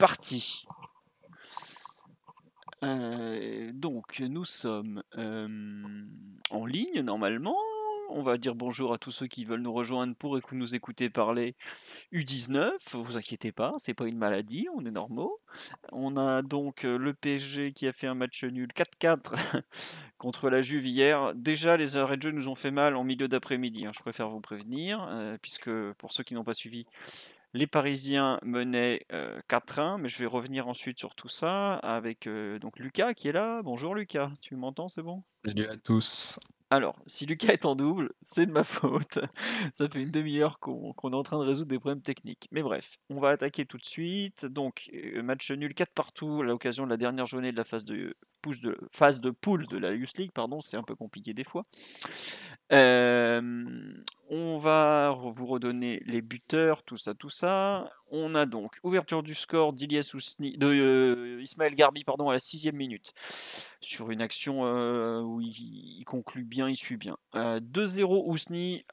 parti. Donc, nous sommes en ligne normalement. On va dire bonjour à tous ceux qui veulent nous rejoindre pour nous écouter parler U19. Vous inquiétez pas, c'est pas une maladie, on est normaux. On a donc le PSG qui a fait un match nul 4-4 contre la Juve hier. Déjà, les arrêts de jeu nous ont fait mal en milieu d'après-midi, hein, je préfère vous prévenir, puisque pour ceux qui n'ont pas suivi, les Parisiens menaient 4-1, mais je vais revenir ensuite sur tout ça avec donc Lucas qui est là. Bonjour Lucas, tu m'entends, c'est bon? Salut à tous. Alors, si Lucas est en double, c'est de ma faute. Ça fait une demi-heure qu'on est en train de résoudre des problèmes techniques. Mais bref, on va attaquer tout de suite. Donc, match nul 4 partout à l'occasion de la dernière journée de la phase de poule de la Youth League. Pardon, c'est un peu compliqué des fois. On va vous redonner les buteurs, tout ça, tout ça. On a donc ouverture du score de Ismaël Garbi pardon, à la 6e minute sur une action où il conclut bien, il suit bien. 2-0 Ousni,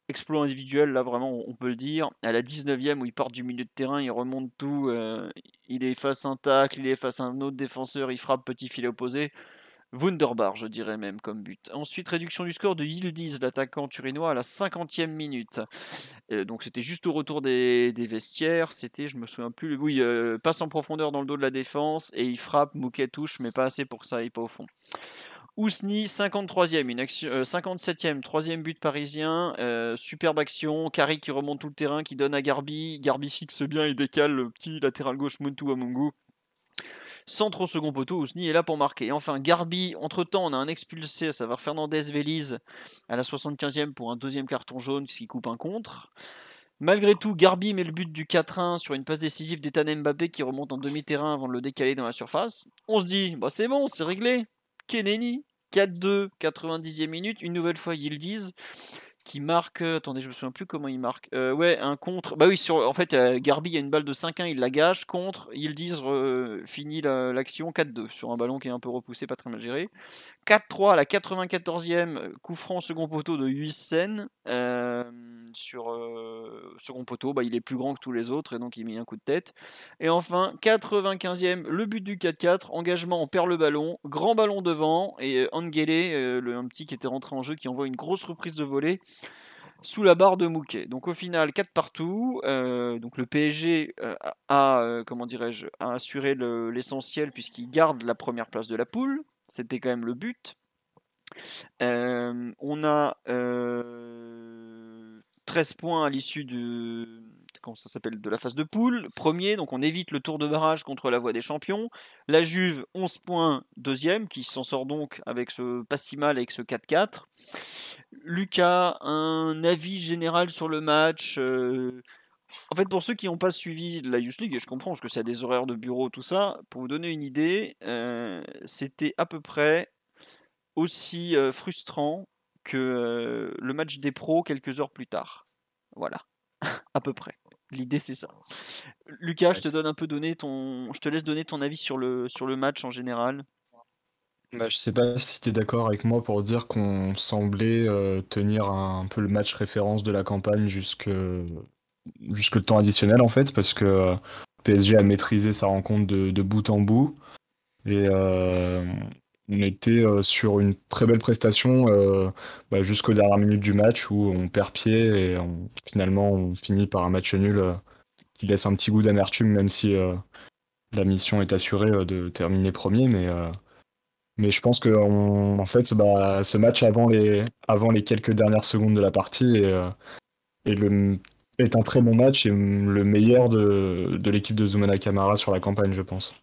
exploit individuel, là vraiment on peut le dire. À la 19e où il part du milieu de terrain, il remonte tout, il efface un tacle, il efface un autre défenseur, il frappe petit filet opposé. Wunderbar, je dirais même, comme but. Ensuite, réduction du score de Yildiz, l'attaquant turinois, à la 50e minute. Donc c'était juste au retour des vestiaires. C'était, je me souviens plus, oui, passe en profondeur dans le dos de la défense et il frappe, Mouquet touche, mais pas assez pour que ça aille pas au fond. Ousni, 53e, 57e, troisième but parisien, superbe action, Kari qui remonte tout le terrain, qui donne à Garbi, Garbi fixe bien et décale le petit latéral gauche Muntu Amungu. Centre au second poteau, Ousni est là pour marquer. Et enfin, Garbi, entre-temps, on a un expulsé, à savoir Fernandez Veliz, à la 75e pour un deuxième carton jaune, ce qui coupe un contre. Malgré tout, Garbi met le but du 4-1 sur une passe décisive d'Ethan Mbappé qui remonte en demi-terrain avant de le décaler dans la surface. On se dit, bah c'est bon, c'est réglé. Keneni, 4-2, 90e minute, une nouvelle fois Yildiz qui marque. Attendez, je me souviens plus comment il marque. Ouais, un contre. Bah oui, en fait, Garbi, il y a une balle de 5-1, il la gâche. Contre, Yildiz finit l'action 4-2 sur un ballon qui est un peu repoussé, pas très mal géré. 4-3 à la 94e, coup franc second poteau de Huijsen. Sur second poteau, bah, il est plus grand que tous les autres et donc il met un coup de tête. Et enfin, 95e, le but du 4-4, engagement, on perd le ballon, grand ballon devant et Angele, un petit qui était rentré en jeu, qui envoie une grosse reprise de volée sous la barre de Mouquet. Donc au final, 4 partout. Donc le PSG comment dirais-je, a assuré l'essentiel puisqu'il garde la première place de la poule. C'était quand même le but. On a 13 points à l'issue comment ça s'appelle, de la phase de poule. Premier, donc on évite le tour de barrage contre la voie des champions. La Juve, 11 points, deuxième, qui s'en sort donc avec pas si mal avec ce 4-4. Lucas, un avis général sur le match. En fait, pour ceux qui n'ont pas suivi la Youth League, et je comprends parce que c'est à des horaires de bureau, tout ça, pour vous donner une idée, c'était à peu près aussi frustrant que le match des pros quelques heures plus tard. Voilà, à peu près. L'idée c'est ça. Lucas, je Ouais. te donne un peu je te laisse donner ton avis sur le match en général. Bah, je sais pas si tu es d'accord avec moi pour dire qu'on semblait, tenir un peu le match référence de la campagne jusque le temps additionnel, en fait, parce que, PSG a maîtrisé sa rencontre de bout en bout et on était, sur une très belle prestation, bah, jusqu'aux dernières minutes du match où on perd pied et finalement, on finit par un match nul, qui laisse un petit goût d'amertume même si, la mission est assurée, de terminer premier mais je pense en fait, bah, ce match avant les quelques dernières secondes de la partie est, est un très bon match et le meilleur de l'équipe de Zoumana Camara sur la campagne, je pense.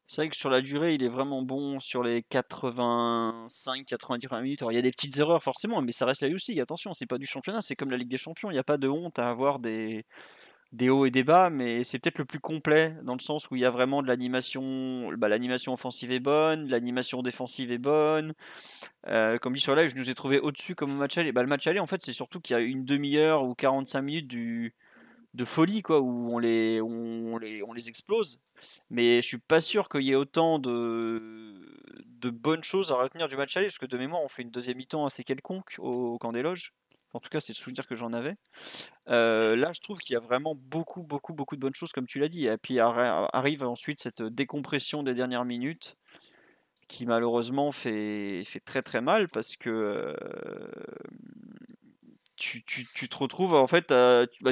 C'est vrai que sur la durée, il est vraiment bon sur les 85-90 minutes. Alors, il y a des petites erreurs forcément, mais ça reste la Youth League. Attention, c'est pas du championnat, c'est comme la Ligue des Champions. Il n'y a pas de honte à avoir des hauts et des bas, mais c'est peut-être le plus complet dans le sens où il y a vraiment de l'animation. Bah, l'animation offensive est bonne, l'animation défensive est bonne. Comme dit sur live, je nous ai trouvé au-dessus comme au match aller. Bah, le match aller, en fait, c'est surtout qu'il y a une demi-heure ou 45 minutes de folie, quoi, où on les explose. Mais je suis pas sûr qu'il y ait autant de bonnes choses à retenir du match aller, parce que de mémoire, on fait une deuxième mi-temps assez quelconque au camp des loges. En tout cas, c'est le souvenir que j'en avais. Là, je trouve qu'il y a vraiment beaucoup, beaucoup, beaucoup de bonnes choses, comme tu l'as dit. Et puis arrive ensuite cette décompression des dernières minutes qui malheureusement fait très très mal parce que tu te retrouves en fait,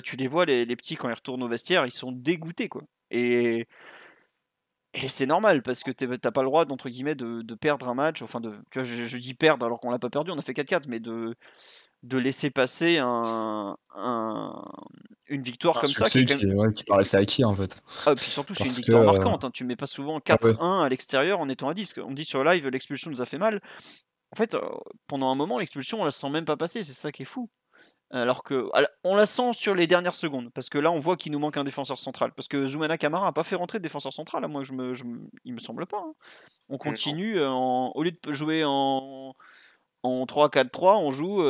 tu les vois les petits quand ils retournent au vestiaire, ils sont dégoûtés quoi. Et c'est normal parce que t'as pas le droit d'entre guillemets de perdre un match, enfin tu vois, je dis perdre alors qu'on l'a pas perdu, on a fait 4-4, mais de laisser passer une victoire Un comme ça qui est succès quand même. qui paraissait acquis en fait. Ah, puis surtout, c'est une Parce que victoire marquante, hein. Tu mets pas souvent ah ouais. 4-1 à l'extérieur en étant à 10. On dit sur live, l'expulsion nous a fait mal. En fait, pendant un moment, l'expulsion, on la sent même pas passer. C'est ça qui est fou. Alors que on la sent sur les dernières secondes, parce que là, on voit qu'il nous manque un défenseur central. Parce que Zoumana Camara a pas fait rentrer de défenseur central. Moi, il me semble pas, hein. On Non. continue, au lieu de jouer en 3-4-3, on joue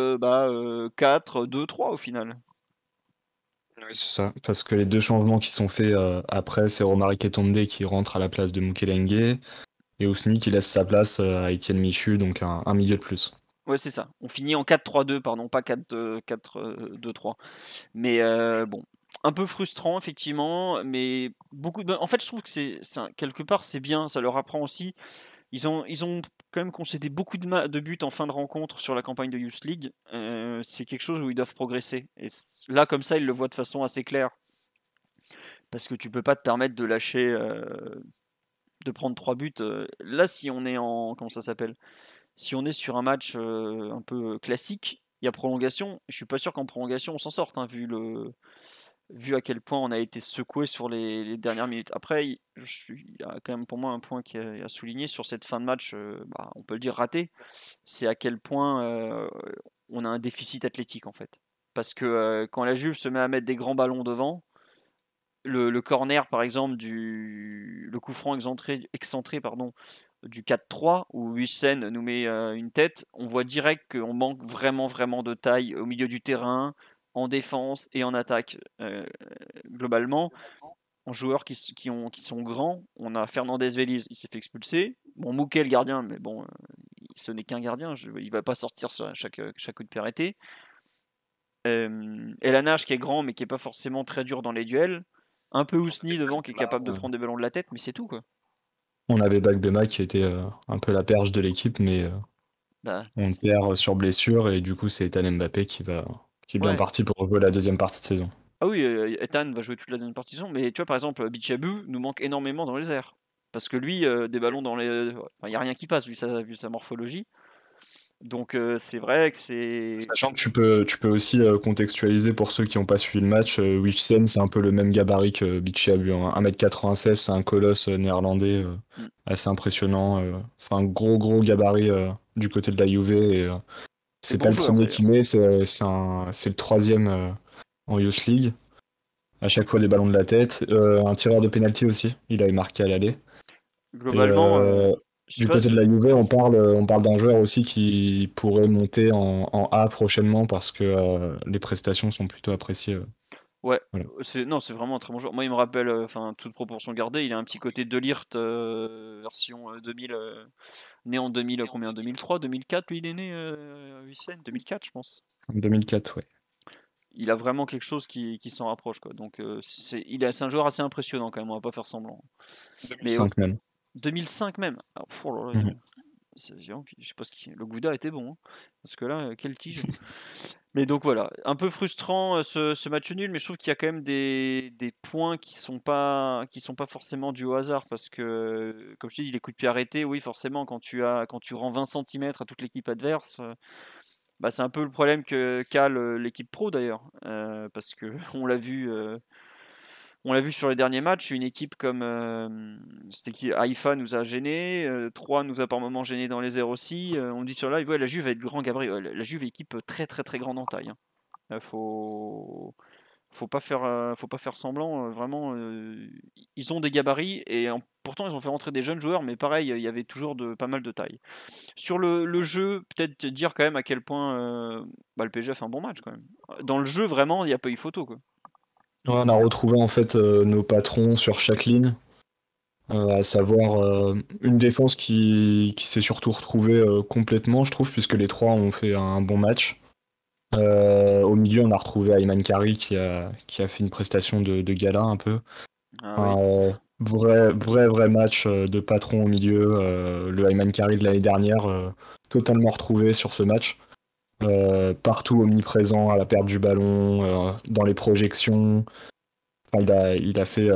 4-2-3 au final. Oui, c'est ça. Parce que les deux changements qui sont faits après, c'est Romaric Etonde qui rentre à la place de Mukelengue et Ousni qui laisse sa place à Etienne Michu, donc un milieu de plus. Ouais, c'est ça. On finit en 4-3-2, pardon, pas 4-2-3. Mais bon, un peu frustrant effectivement, mais beaucoup de. En fait, je trouve que quelque part c'est bien, ça leur apprend aussi. Ils ont quand même concédé beaucoup de buts en fin de rencontre sur la campagne de Youth League. C'est quelque chose où ils doivent progresser. Et là, comme ça, ils le voient de façon assez claire. Parce que tu peux pas te permettre de lâcher, de prendre 3 buts. Là, si on est en. Comment ça s'appelle? Si on est sur un match un peu classique, il y a prolongation. Je suis pas sûr qu'en prolongation on s'en sorte, hein, vu à quel point on a été secoué sur les dernières minutes. Après, il y a quand même pour moi un point qui est à souligner sur cette fin de match, on peut le dire raté, c'est à quel point on a un déficit athlétique en fait. Parce que quand la Juve se met à mettre des grands ballons devant, le corner par exemple, le coup franc excentré pardon, du 4-3 où Hussein nous met une tête, on voit direct qu'on manque vraiment vraiment de taille au milieu du terrain, en défense et en attaque. Globalement, en joueurs qui sont grands, on a Fernandez Veliz, il s'est fait expulser. Bon, Mouquet le gardien, mais bon, ce n'est qu'un gardien, il va pas sortir sur chaque coup de pied arrêté. Elanage qui est grand mais qui est pas forcément très dur dans les duels. Un peu Ousni devant qui est capable de prendre des ballons de la tête, mais c'est tout quoi. On avait Bagbema qui était un peu la perche de l'équipe, mais Bah, on le perd sur blessure et du coup c'est Ethan Mbappé qui est bien ouais. parti pour jouer la deuxième partie de saison. Ah oui, Ethan va jouer toute la deuxième partie de saison, mais tu vois par exemple Bichabou nous manque énormément dans les airs. Parce que lui, des ballons dans les. Il n'y a rien qui passe vu sa morphologie. Donc c'est vrai que c'est. Sachant que tu peux aussi contextualiser pour ceux qui n'ont pas suivi le match, Witsen c'est un peu le même gabarit que Bichabou, hein. 1m96, c'est un colosse néerlandais Mm. assez impressionnant. Enfin, gros gabarit du côté de la Juve. Et, Et c'est pas bon le joueur premier d'ailleurs. qui met, c'est le troisième en Youth League. À chaque fois des ballons de la tête. Un tireur de penalty aussi, il avait marqué à l'aller. Et Globalement, je sais du pas. côté de la Juve, on parle d'un joueur aussi qui pourrait monter en A prochainement parce que les prestations sont plutôt appréciées. Ouais, Voilà. non, c'est vraiment un très bon joueur. Moi, il me rappelle, enfin, toute proportion gardée, il a un petit côté De Ligt version 2000, né en 2000, combien? 2003, 2004, lui, il est né, Hussein 2004, je pense. En 2004, ouais. Il a vraiment quelque chose qui s'en rapproche, quoi. Donc, c'est un joueur assez impressionnant quand même, on va pas faire semblant. Mais 2005 même. 2005 même. Ah, oh là là, Mhm. je sais pas le Gouda était bon, hein. Parce que là, quelle tige. Mais donc voilà, un peu frustrant ce match nul, mais je trouve qu'il y a quand même des points qui sont pas forcément dus au hasard parce que, comme je te dis, les coups de pied arrêtés, oui, forcément, quand tu rends 20 centimètres à toute l'équipe adverse, c'est un peu le problème qu'a l'équipe pro d'ailleurs, parce que on l'a vu sur les derniers matchs, une équipe comme c'était qui Haïfa nous a gêné, 3 nous a par moments gêné dans les airs aussi. On dit sur live, ouais, la Juve a du grand gabarit. Ouais, la Juve est équipe très très très grande en taille, hein. Faut pas faire semblant. Vraiment, ils ont des gabarits et pourtant ils ont fait rentrer des jeunes joueurs, mais pareil, il y avait toujours pas mal de taille. Sur le jeu, peut-être dire quand même à quel point le PSG a fait un bon match quand même. Dans le jeu, vraiment, il n'y a pas eu photo quoi. Ouais, on a retrouvé en fait nos patrons sur chaque ligne, à savoir une défense qui s'est surtout retrouvée complètement, je trouve, puisque les trois ont fait un bon match. Au milieu, on a retrouvé Ayman Kari qui a fait une prestation de gala un peu. Ah oui. Un vrai match de patron au milieu. Le Ayman Kari de l'année dernière, totalement retrouvé sur ce match. Partout omniprésent à la perte du ballon, dans les projections. Enfin, il a fait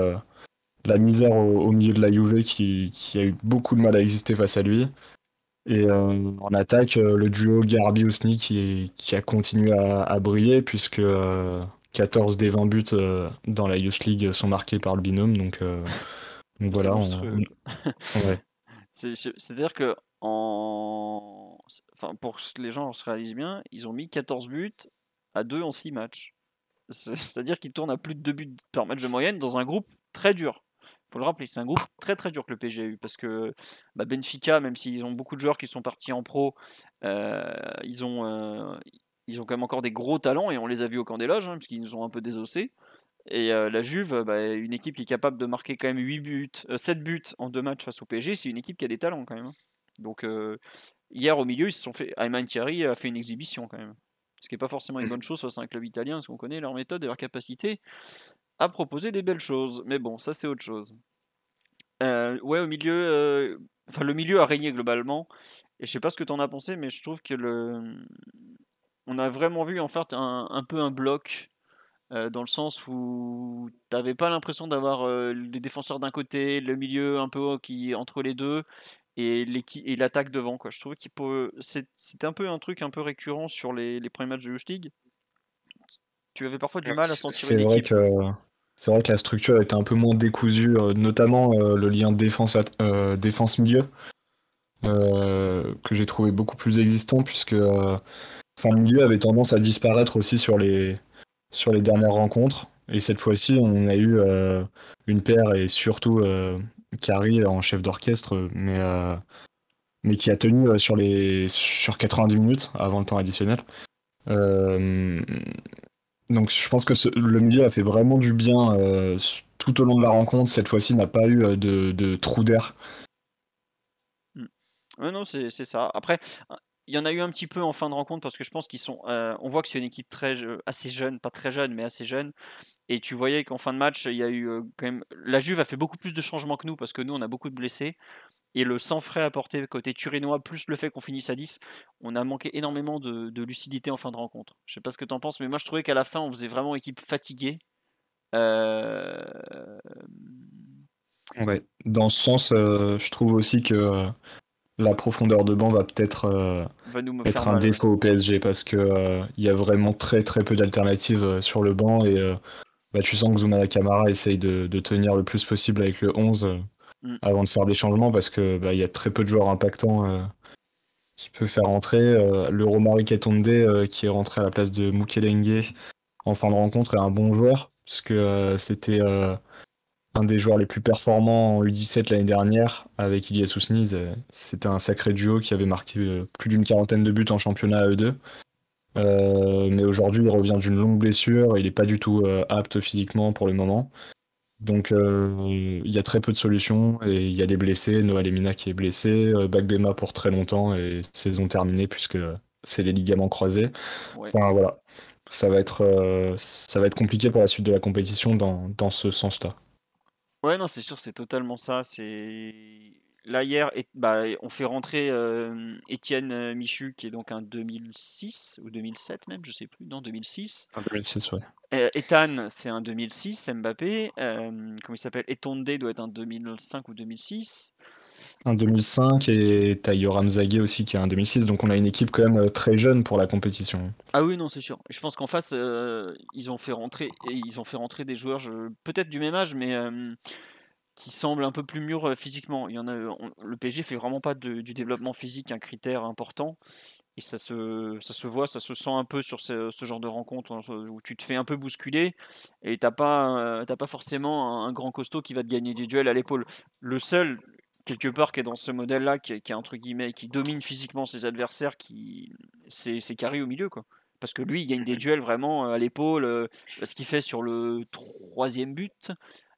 la misère au milieu de la Juve qui a eu beaucoup de mal à exister face à lui. Et en attaque, le duo Garbi-Ousni qui a continué à briller puisque 14 des 20 buts dans la Youth League sont marqués par le binôme. Donc C'est voilà, monstrueux. ouais. C'est-à-dire que enfin, pour que les gens se réalisent bien, ils ont mis 14 buts à 2 en 6 matchs. C'est-à-dire qu'ils tournent à plus de 2 buts par match de moyenne dans un groupe très dur. Faut le rappeler, c'est un groupe très très dur que le PSG a eu parce que Benfica, même s'ils ont beaucoup de joueurs qui sont partis en pro, euh, ils ont euh, ils ont quand même encore des gros talents et on les a vus au camp des loges parce qu'ils nous ont un peu désossés. Et la Juve, une équipe qui est capable de marquer quand même 8 buts, 7 buts en 2 matchs face au PSG, c'est une équipe qui a des talents quand même, hein. Donc hier au milieu, ils se sont fait. Ayman Thierry a fait une exhibition quand même. Ce qui n'est pas forcément une bonne chose face à un club italien, parce qu'on connaît leur méthode et leur capacité à proposer des belles choses. Mais bon, ça c'est autre chose. Ouais, au milieu, enfin le milieu a régné globalement. Et je sais pas ce que tu en as pensé, mais je trouve que on a vraiment vu en fait un peu un bloc dans le sens où t'avais pas l'impression d'avoir les défenseurs d'un côté, le milieu un peu qui entre les deux et l'attaque devant quoi. Je trouvais c'était un peu un truc un peu récurrent sur les premiers matchs de Youth League. Tu avais parfois du mal à sentir C'est une vrai équipe. que la structure était un peu moins décousue, notamment le lien défense-milieu, que j'ai trouvé beaucoup plus existant, puisque enfin, le milieu avait tendance à disparaître aussi sur les dernières rencontres. Et cette fois-ci, on a eu une paire et surtout Carrie en chef d'orchestre, mais qui a tenu sur 90 minutes avant le temps additionnel. Euh, donc je pense que le milieu a fait vraiment du bien tout au long de la rencontre. Cette fois-ci, n'a pas eu de trou d'air. Mm. Ouais, non, c'est ça. Après, il y en a eu un petit peu en fin de rencontre parce que je pense qu'ils sont. On voit que c'est une équipe assez jeune, pas très jeune, mais assez jeune. Et tu voyais qu'en fin de match, il y a eu quand même. La Juve a fait beaucoup plus de changements que nous parce que nous, on a beaucoup de blessés. Et le sang frais apporté côté turinois, plus le fait qu'on finisse à 10, on a manqué énormément de lucidité en fin de rencontre. Je sais pas ce que tu en penses, mais moi je trouvais qu'à la fin, on faisait vraiment équipe fatiguée. Euh, Ouais. Dans ce sens, je trouve aussi que la profondeur de banc va peut-être Va nous me faire être un mal, ouais. défaut au PSG parce que il y a vraiment très peu d'alternatives sur le banc et bah, tu sens que Zoumana Camara essaye de tenir le plus possible avec le 11 Mm. avant de faire des changements parce que bah, il y a très peu de joueurs impactants qui peut faire rentrer. Le Romari Katonde qui est rentré à la place de Mukelenge en fin de rencontre est un bon joueur puisque c'était un des joueurs les plus performants en U17 l'année dernière avec Ilyas Ousniz. C'était un sacré duo qui avait marqué plus d'une quarantaine de buts en championnat à eux deux. Mais aujourd'hui, il revient d'une longue blessure. Il n'est pas du tout apte physiquement pour le moment. Donc, il y a très peu de solutions. Et il y a des blessés. Noël Emina qui est blessé. Bagbema pour très longtemps. Et saison terminée puisque c'est les ligaments croisés. Ouais. Enfin, voilà. Ça va être compliqué pour la suite de la compétition dans ce sens-là. Ouais, non, c'est sûr, c'est totalement ça. C'est là hier, on fait rentrer Étienne Michu, qui est donc un 2006 ou 2007 même, je sais plus, non 2006. En 2006, ouais. Ethan, c'est un 2006. Mbappé, comment il s'appelle? Etonde doit être un 2005 ou 2006. Un 2005 et t'as Yoram Zagué aussi qui est un 2006. Donc, on a une équipe quand même très jeune pour la compétition. Ah oui, non, c'est sûr. Je pense qu'en face, ils ont fait rentrer des joueurs, peut-être du même âge, mais qui semblent un peu plus mûrs physiquement. Le PSG fait vraiment pas du développement physique un critère important. Et ça se voit, ça se sent un peu sur ce genre de rencontre hein, où tu te fais un peu bousculer et t'as pas forcément un grand costaud qui va te gagner des duels à l'épaule. Le seul, quelque part, qui est dans ce modèle-là, qui est entre guillemets, qui domine physiquement ses adversaires, c'est Carré au milieu, quoi. Parce que lui, il gagne des duels vraiment à l'épaule. Ce qu'il fait sur le troisième but,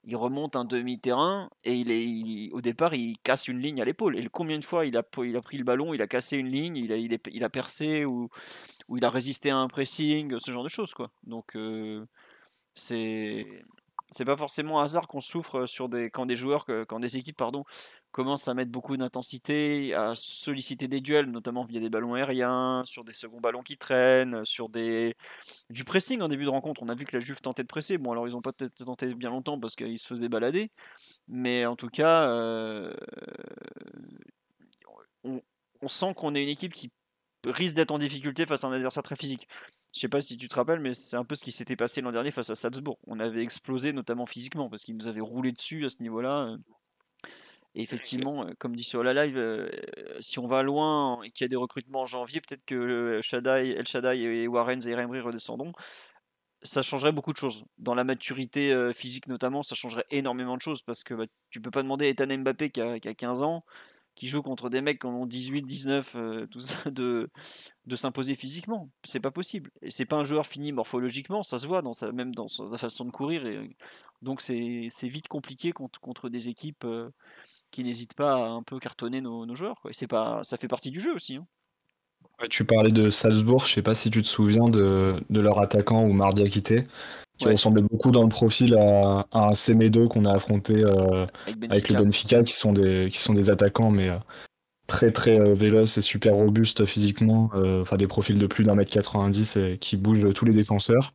il remonte un demi-terrain et au départ, il casse une ligne à l'épaule. Et combien de fois il a pris le ballon, il a cassé une ligne, il a percé où il a résisté à un pressing, ce genre de choses, quoi. Donc c'est c'est pas forcément un hasard qu'on souffre sur quand des équipes pardon, commencent à mettre beaucoup d'intensité, à solliciter des duels, notamment via des ballons aériens, sur des seconds ballons qui traînent, sur du pressing en début de rencontre. On a vu que la Juve tentait de presser. Bon, alors ils ont pas tenté bien longtemps parce qu'ils se faisaient balader, mais en tout cas, on, on sent qu'on est une équipe qui risque d'être en difficulté face à un adversaire très physique. Je sais pas si tu te rappelles, mais c'est un peu ce qui s'était passé l'an dernier face à Salzbourg. On avait explosé, notamment physiquement, parce qu'ils nous avaient roulé dessus à ce niveau-là. Et effectivement, comme dit sur la live, si on va loin et qu'il y a des recrutements en janvier, peut-être que El Shaddai et Warren Zaïre-Emery redescendront. Ça changerait beaucoup de choses. Dans la maturité physique notamment, ça changerait énormément de choses parce que tu peux pas demander à Ethan Mbappé qui a 15 ans, qui joue contre des mecs qui en ont 18, 19, tout ça, de s'imposer physiquement. C'est pas possible. Et c'est pas un joueur fini morphologiquement, ça se voit même dans sa façon de courir. Donc c'est vite compliqué contre des équipes qui n'hésitent pas à un peu cartonner nos joueurs, quoi. Et ça fait partie du jeu aussi, hein. Ouais, tu parlais de Salzbourg, je sais pas si tu te souviens de leur attaquant Oumar Diakité, qui Ouais, ressemblait beaucoup dans le profil à un Semedo qu'on a affronté avec avec le Benfica. Benfica, qui sont des attaquants, mais très très véloces et super robustes physiquement, enfin des profils de plus d'1m90 et qui bougent tous les défenseurs.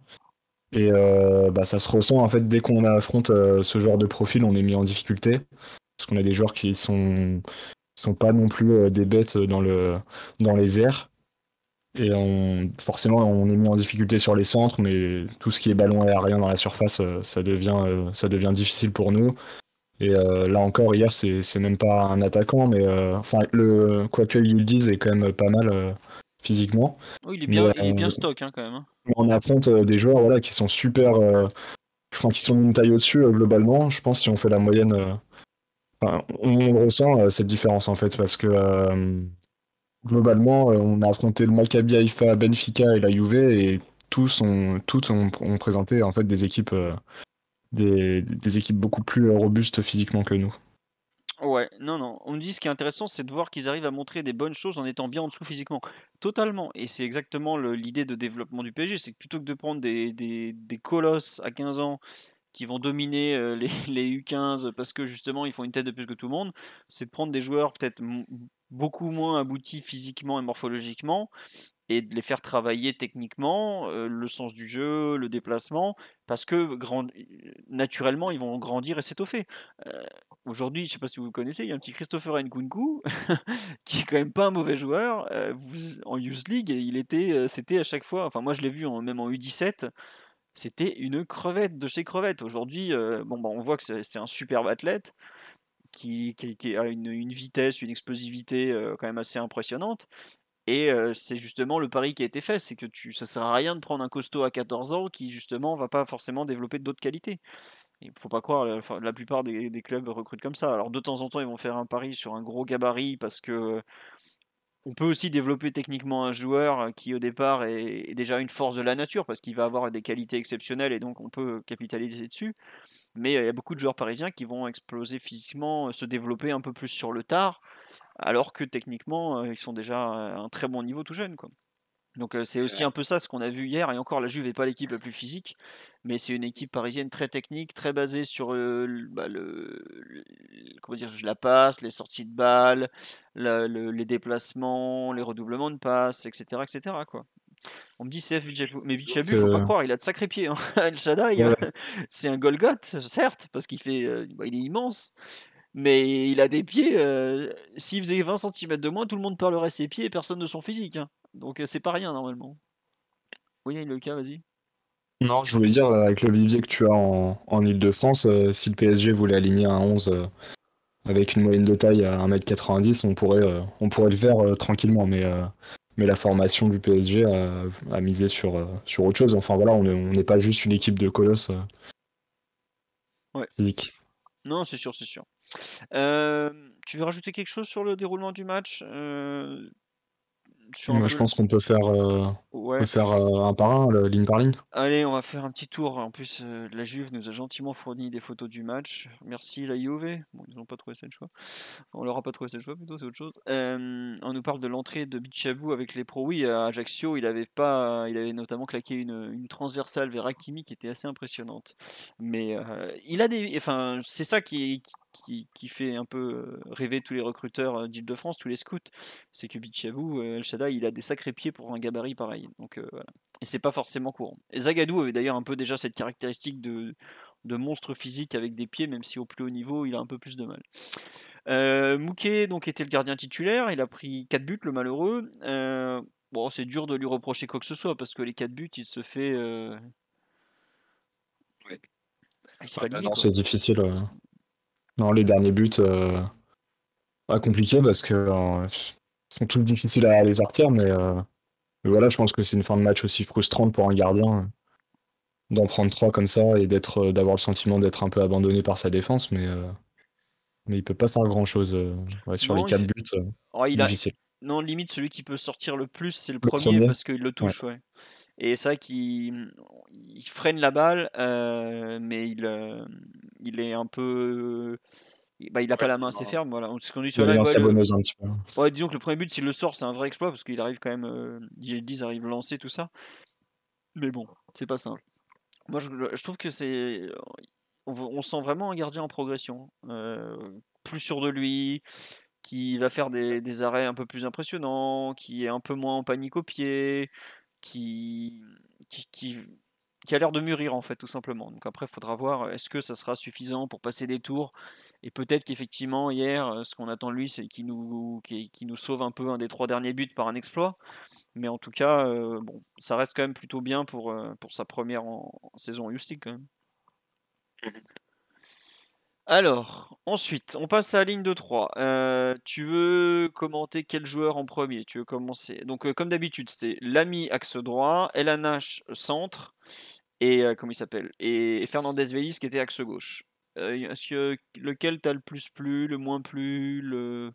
Et bah, ça se ressent en fait dès qu'on affronte ce genre de profil, on est mis en difficulté parce qu'on a des joueurs sont pas non plus des bêtes dans les airs. Et forcément, on est mis en difficulté sur les centres, mais tout ce qui est ballon aérien dans la surface, ça devient difficile pour nous. Et là encore, hier, c'est même pas un attaquant, mais enfin, quoique Yildiz est quand même pas mal physiquement. Oh, Mais il est bien stock hein, quand même, hein. on affronte des joueurs voilà, qui sont super, enfin, qui sont d'une taille au-dessus globalement. Je pense si on fait la moyenne, enfin, on ressent cette différence en fait, parce que globalement, on a affronté le Maccabi Haïfa, Benfica et la Juve, et ont présenté en fait des équipes, des équipes beaucoup plus robustes physiquement que nous. Ouais, non, non. On me dit ce qui est intéressant, c'est de voir qu'ils arrivent à montrer des bonnes choses en étant bien en dessous physiquement. Totalement. Et c'est exactement l'idée de développement du PSG. C'est que plutôt que de prendre des colosses à 15 ans qui vont dominer les U15 parce que justement ils font une tête de plus que tout le monde, c'est de prendre des joueurs peut-être beaucoup moins aboutis physiquement et morphologiquement et de les faire travailler techniquement, le sens du jeu, le déplacement, parce que naturellement, ils vont grandir et s'étoffer. Euh, Aujourd'hui, je ne sais pas si vous le connaissez, il y a un petit Christopher Nkunku, qui est quand même pas un mauvais joueur. En Youth League, c'était à chaque fois, enfin moi je l'ai vu même en U17, c'était une crevette de chez crevette. Aujourd'hui, bon, bah, on voit que c'est un superbe athlète qui a une vitesse, une explosivité quand même assez impressionnante. Et c'est justement le pari qui a été fait, c'est que ça sert à rien de prendre un costaud à 14 ans qui justement va pas forcément développer d'autres qualités. Il faut pas croire, enfin, la plupart des clubs recrutent comme ça. Alors de temps en temps, ils vont faire un pari sur un gros gabarit parce que on peut aussi développer techniquement un joueur qui au départ est déjà une force de la nature parce qu'il va avoir des qualités exceptionnelles et donc on peut capitaliser dessus. Mais il y a beaucoup de joueurs parisiens qui vont exploser physiquement, se développer un peu plus sur le tard, alors que techniquement ils sont déjà à un très bon niveau tout jeune, quoi. Donc c'est aussi un peu ça ce qu'on a vu hier. Et encore, la Juve n'est pas l'équipe la plus physique, mais c'est une équipe parisienne très technique, très basée sur comment dire, la passe, les sorties de balles, les déplacements, les redoublements de passes, etc., etc., quoi. On me dit CF Bidjabou, mais Bidjabou, faut pas Que, croire, il a de sacrés pieds, hein. El Shaddai, ouais, c'est un Golgoth, certes, parce il est immense, mais il a des pieds. S'il faisait 20 centimètres de moins, tout le monde parlerait ses pieds et personne de son physique, hein. Donc c'est pas rien normalement. Oui, le cas, vas-y. non, je voulais dire, avec le vivier que tu as en Île-de-France, si le PSG voulait aligner un 11 avec une moyenne de taille à 1m90, on pourrait le faire tranquillement, mais la formation du PSG a misé sur autre chose. Enfin voilà, on n'est pas juste une équipe de colosses Ouais. physiques. Non, c'est sûr, c'est sûr. Tu veux rajouter quelque chose sur le déroulement du match? sur un Moi, je peu. pense qu'on Ouais. peut faire un par un, ligne par ligne. Allez, on va faire un petit tour. En plus, la Juve nous a gentiment fourni des photos du match. Merci la Juve. Bon, ils n'ont pas trouvé cette choix. On leur a pas trouvé cette choix plutôt, c'est autre chose. On nous parle de l'entrée de Bichabou avec les pros. Oui, à Ajaccio, il avait notamment claqué une transversale vers Hakimi qui était assez impressionnante. Mais il a des, enfin, c'est ça qui fait un peu rêver tous les recruteurs d'Île-de-France, tous les scouts, c'est que Bichabou, El Shaddai, il a des sacrés pieds pour un gabarit pareil. Donc voilà. Et c'est pas forcément courant. Et Zagadou avait d'ailleurs un peu déjà cette caractéristique de monstre physique avec des pieds, même si au plus haut niveau, il a un peu plus de mal. Mouquet donc était le gardien titulaire, il a pris 4 buts, le malheureux. Bon, c'est dur de lui reprocher quoi que ce soit parce que les 4 buts, il se fait, Ouais. il se fait aligner Non, quoi. c'est difficile. Non, les derniers buts, pas compliqué parce que sont tous difficiles à les sortir, mais voilà, je pense que c'est une fin de match aussi frustrante pour un gardien d'en prendre trois comme ça et d'avoir le sentiment d'être un peu abandonné par sa défense, mais il peut pas faire grand-chose ouais, sur les Non, quatre buts, oh, difficile. non, limite celui qui peut sortir le plus, c'est le Le premier premier, parce qu'il le ouais. touche, ouais. Et c'est vrai il freine la balle, mais il est un peu, il a pas Ouais, la main assez ferme, voilà. Ce qu'on dit il sur a les live, mains ouais, savonneuses un petit peu. ouais, disons que le premier but, s'il le sort, c'est un vrai exploit parce qu'il arrive quand même, ils arrive lancé tout ça. Mais bon, c'est pas simple. Moi, je trouve que on sent vraiment un gardien en progression. Plus sûr de lui, qui va faire des arrêts un peu plus impressionnants, qui est un peu moins en panique au pied, qui, qui, qui, qui a l'air de mûrir en fait, tout simplement. Donc après, il faudra voir est-ce que ça sera suffisant pour passer des tours. Et peut-être qu'effectivement, hier, ce qu'on attend de lui, c'est qu'il nous sauve un peu un des 3 derniers buts par un exploit. Mais en tout cas, bon, ça reste quand même plutôt bien pour sa première en saison en Youth League quand même. Alors, ensuite, on passe à la ligne de 3. Tu veux commenter quel joueur en premier? Tu veux commencer? Donc, comme d'habitude, c'était Lamy axe droit, Elanache centre, et comment il s'appelle? Et Fernandez Vélis qui était axe gauche. Lequel t'as le plus plu, le moins plu, le...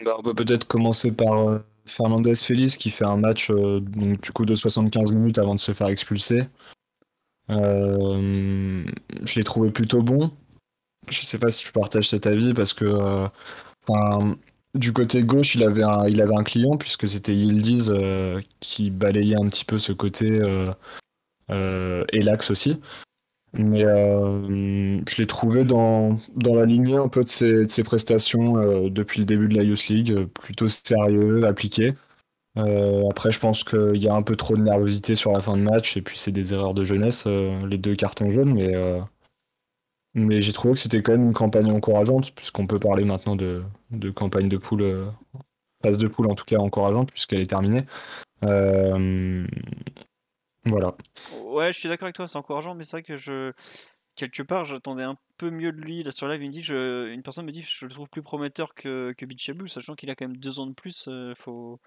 Bah, on peut peut-être commencer par Fernandez Félix qui fait un match donc, du coup de 75 minutes avant de se faire expulser. Je l'ai trouvé plutôt bon. Je sais pas si tu partages cet avis parce que enfin, du côté gauche, il avait un client puisque c'était Yildiz qui balayait un petit peu ce côté et l'axe aussi. Mais je l'ai trouvé dans la lignée un peu de ses prestations depuis le début de la Youth League, plutôt sérieux, appliqué. Après, je pense qu'il y a un peu trop de nervosité sur la fin de match et puis c'est des erreurs de jeunesse, les deux cartons jaunes, mais j'ai trouvé que c'était quand même une campagne encourageante, puisqu'on peut parler maintenant de campagne de poule, phase de poule en tout cas encourageante, puisqu'elle est terminée. Euh, voilà. Ouais, je suis d'accord avec toi, c'est encourageant, mais c'est vrai que quelque part, j'attendais un peu mieux de lui. Là, sur live, une personne me dit je le trouve plus prometteur que Bichabou, sachant qu'il a quand même 2 ans de plus, faut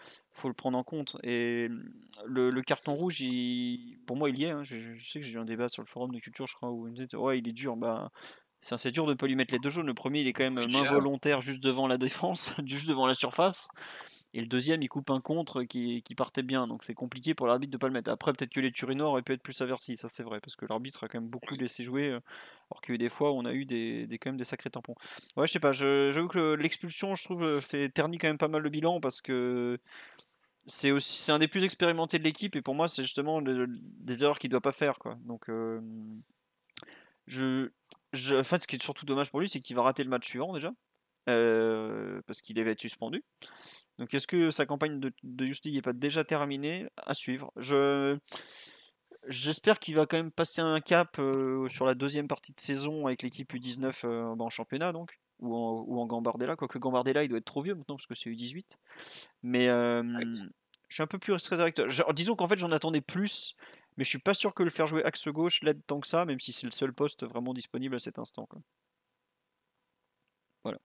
le prendre en compte. Et le carton rouge, pour moi, il y est, hein. Je sais que j'ai eu un débat sur le forum de culture, je crois, où il me disait ouais, il est dur. Bah, c'est assez dur de ne pas lui mettre les 2 jaunes. Le premier, il est quand même main volontaire juste devant la défense, juste devant la surface. Et le deuxième, il coupe un contre qui partait bien. Donc c'est compliqué pour l'arbitre de ne pas le mettre. Après, peut-être que les Turinois auraient pu être plus avertis, ça c'est vrai, parce que l'arbitre a quand même beaucoup laissé jouer. Alors qu'il y a eu des fois où on a eu quand même des sacrés tampons. Ouais, je sais pas, j'avoue que l'expulsion, je trouve, fait ternit quand même pas mal le bilan parce que c'est un des plus expérimentés de l'équipe et pour moi, c'est justement des erreurs qu'il doit pas faire, quoi. Donc, je, en fait, ce qui est surtout dommage pour lui, c'est qu'il va rater le match suivant déjà. Parce qu'il va être suspendu. Donc est-ce que sa campagne de Youth League n'est pas déjà terminée? À suivre. J'espère qu'il va quand même passer un cap sur la deuxième partie de saison avec l'équipe U19 en championnat donc, ou en Gambardella. Quoique Gambardella il doit être trop vieux maintenant parce que c'est U18. Mais je suis un peu plus réservé avec toi. Disons qu'en fait j'en attendais plus, mais je suis pas sûr que le faire jouer axe gauche l'aide tant que ça, même si c'est le seul poste vraiment disponible à cet instant, quoi. Voilà.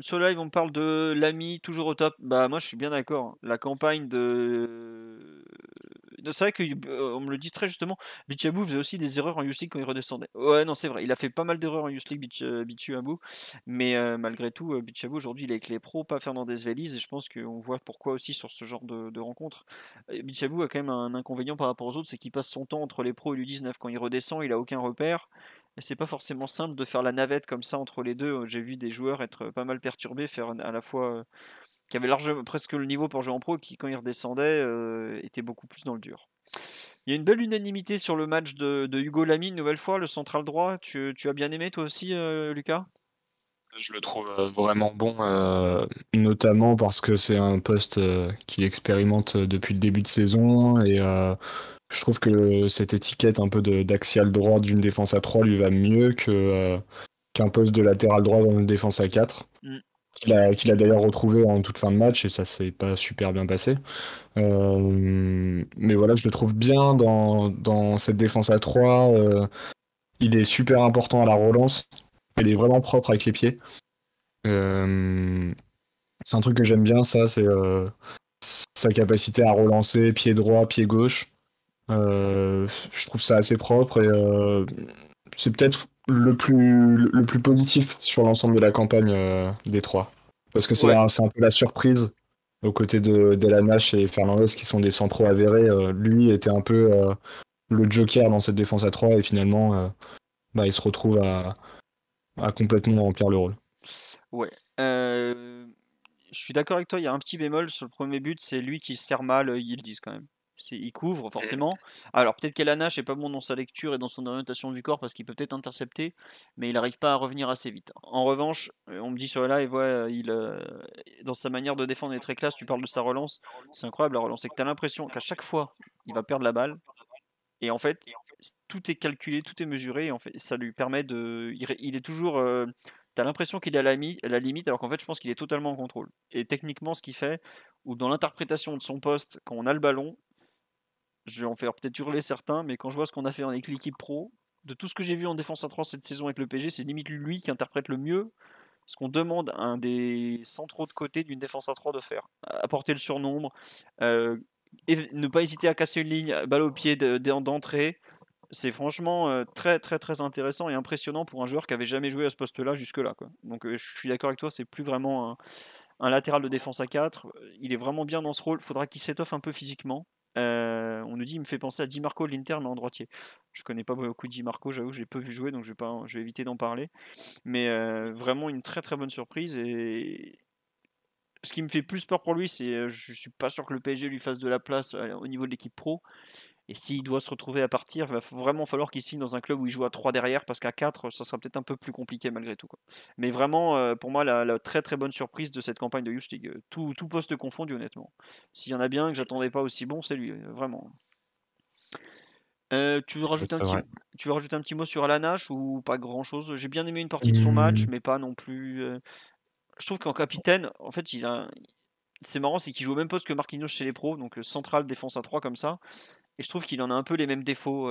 Sur le live, on parle de l'ami toujours au top. Bah moi je suis bien d'accord. La campagne de C'est vrai qu'on me le dit très justement, Bichabou faisait aussi des erreurs en Youth League quand il redescendait. Ouais, non, c'est vrai, il a fait pas mal d'erreurs en Youth League, Bichabou, mais malgré tout, Bichabou aujourd'hui il est avec les pros, pas Fernandez Veliz, et je pense qu'on voit pourquoi aussi sur ce genre de rencontres. Bichabou a quand même un inconvénient par rapport aux autres, c'est qu'il passe son temps entre les pros et l'U19. Quand il redescend, il a aucun repère. Et c'est pas forcément simple de faire la navette comme ça entre les deux. J'ai vu des joueurs être pas mal perturbés, faire à la fois qui avait largement presque le niveau pour jouer en pro, qui quand il redescendait était beaucoup plus dans le dur. Il y a une belle unanimité sur le match de Hugo Lamy, une nouvelle fois, le central droit. Tu as bien aimé toi aussi, Lucas? Je le trouve vraiment bon, notamment parce que c'est un poste qu'il expérimente depuis le début de saison et je trouve que cette étiquette un peu d'axial droit d'une défense à 3 lui va mieux qu'un poste de latéral droit dans une défense à 4, Mm. qu'il a d'ailleurs retrouvé en toute fin de match et ça s'est pas super bien passé. Mais voilà, je le trouve bien dans cette défense à 3. Il est super important à la relance. Il est vraiment propre avec les pieds. Euh, c'est un truc que j'aime bien, ça, c'est sa capacité à relancer pied droit, pied gauche. Je trouve ça assez propre et c'est peut-être le plus positif sur l'ensemble de la campagne des trois. Parce que Ouais, c'est un peu la surprise aux côtés de Delanache et Fernandez qui sont des centraux avérés. Lui était un peu le joker dans cette défense à 3 et finalement il se retrouve à complètement remplir le rôle. ouais. Je suis d'accord avec toi, il y a un petit bémol sur le premier but, c'est lui qui se sert mal, ils le disent quand même. Il couvre forcément. Alors peut-être qu'Elanache n'est pas bon dans sa lecture et dans son orientation du corps parce qu'il peut peut-être intercepter, mais il n'arrive pas à revenir assez vite. En revanche, on me dit sur le live, ouais, dans sa manière de défendre, il est très classe. Tu parles de sa relance, c'est incroyable la relance. C'est que tu as l'impression qu'à chaque fois, il va perdre la balle et en fait, tout est calculé, tout est mesuré et en fait, ça lui permet de. Il est toujours. T'as l'impression qu'il est à la limite, alors qu'en fait, je pense qu'il est totalement en contrôle. Et techniquement, ce qu'il fait, ou dans l'interprétation de son poste, quand on a le ballon, je vais en faire peut-être hurler certains, mais quand je vois ce qu'on a fait avec l'équipe pro, de tout ce que j'ai vu en défense à 3 cette saison avec le PG, c'est limite lui qui interprète le mieux ce qu'on demande à un des centraux de côté d'une défense à 3 de faire. Apporter le surnombre, euh, ne pas hésiter à casser une ligne, balle au pied d'entrée. C'est franchement très très très intéressant et impressionnant pour un joueur qui avait jamais joué à ce poste-là jusque-là, quoi. Donc je suis d'accord avec toi, c'est plus vraiment un latéral de défense à 4. Il est vraiment bien dans ce rôle. Faudra qu'il s'étoffe un peu physiquement. On nous dit il me fait penser à Di Marco de l'Inter mais en droitier. Je connais pas beaucoup Di Marco, j'avoue, je l'ai peu vu jouer donc je vais éviter d'en parler. Mais vraiment une très très bonne surprise et ce qui me fait plus peur pour lui, c'est je suis pas sûr que le PSG lui fasse de la place au niveau de l'équipe pro. Et s'il doit se retrouver à partir, il va vraiment falloir qu'il signe dans un club où il joue à 3 derrière, parce qu'à 4, ça sera peut-être un peu plus compliqué malgré tout, quoi. Mais vraiment, pour moi, la très très bonne surprise de cette campagne de Youth League, tout poste confondu, honnêtement. S'il y en a bien un que j'attendais pas aussi bon, c'est lui, vraiment. Tu veux rajouter un C'est petit, vrai. tu veux rajouter un petit mot sur Alanache ou pas grand-chose? J'ai bien aimé une partie de son match, Hum, mais pas non plus. Je trouve qu'en capitaine, en fait, c'est marrant, c'est qu'il joue au même poste que Marquinhos chez les pros, donc central, défense à 3 comme ça. Et je trouve qu'il en a un peu les mêmes défauts,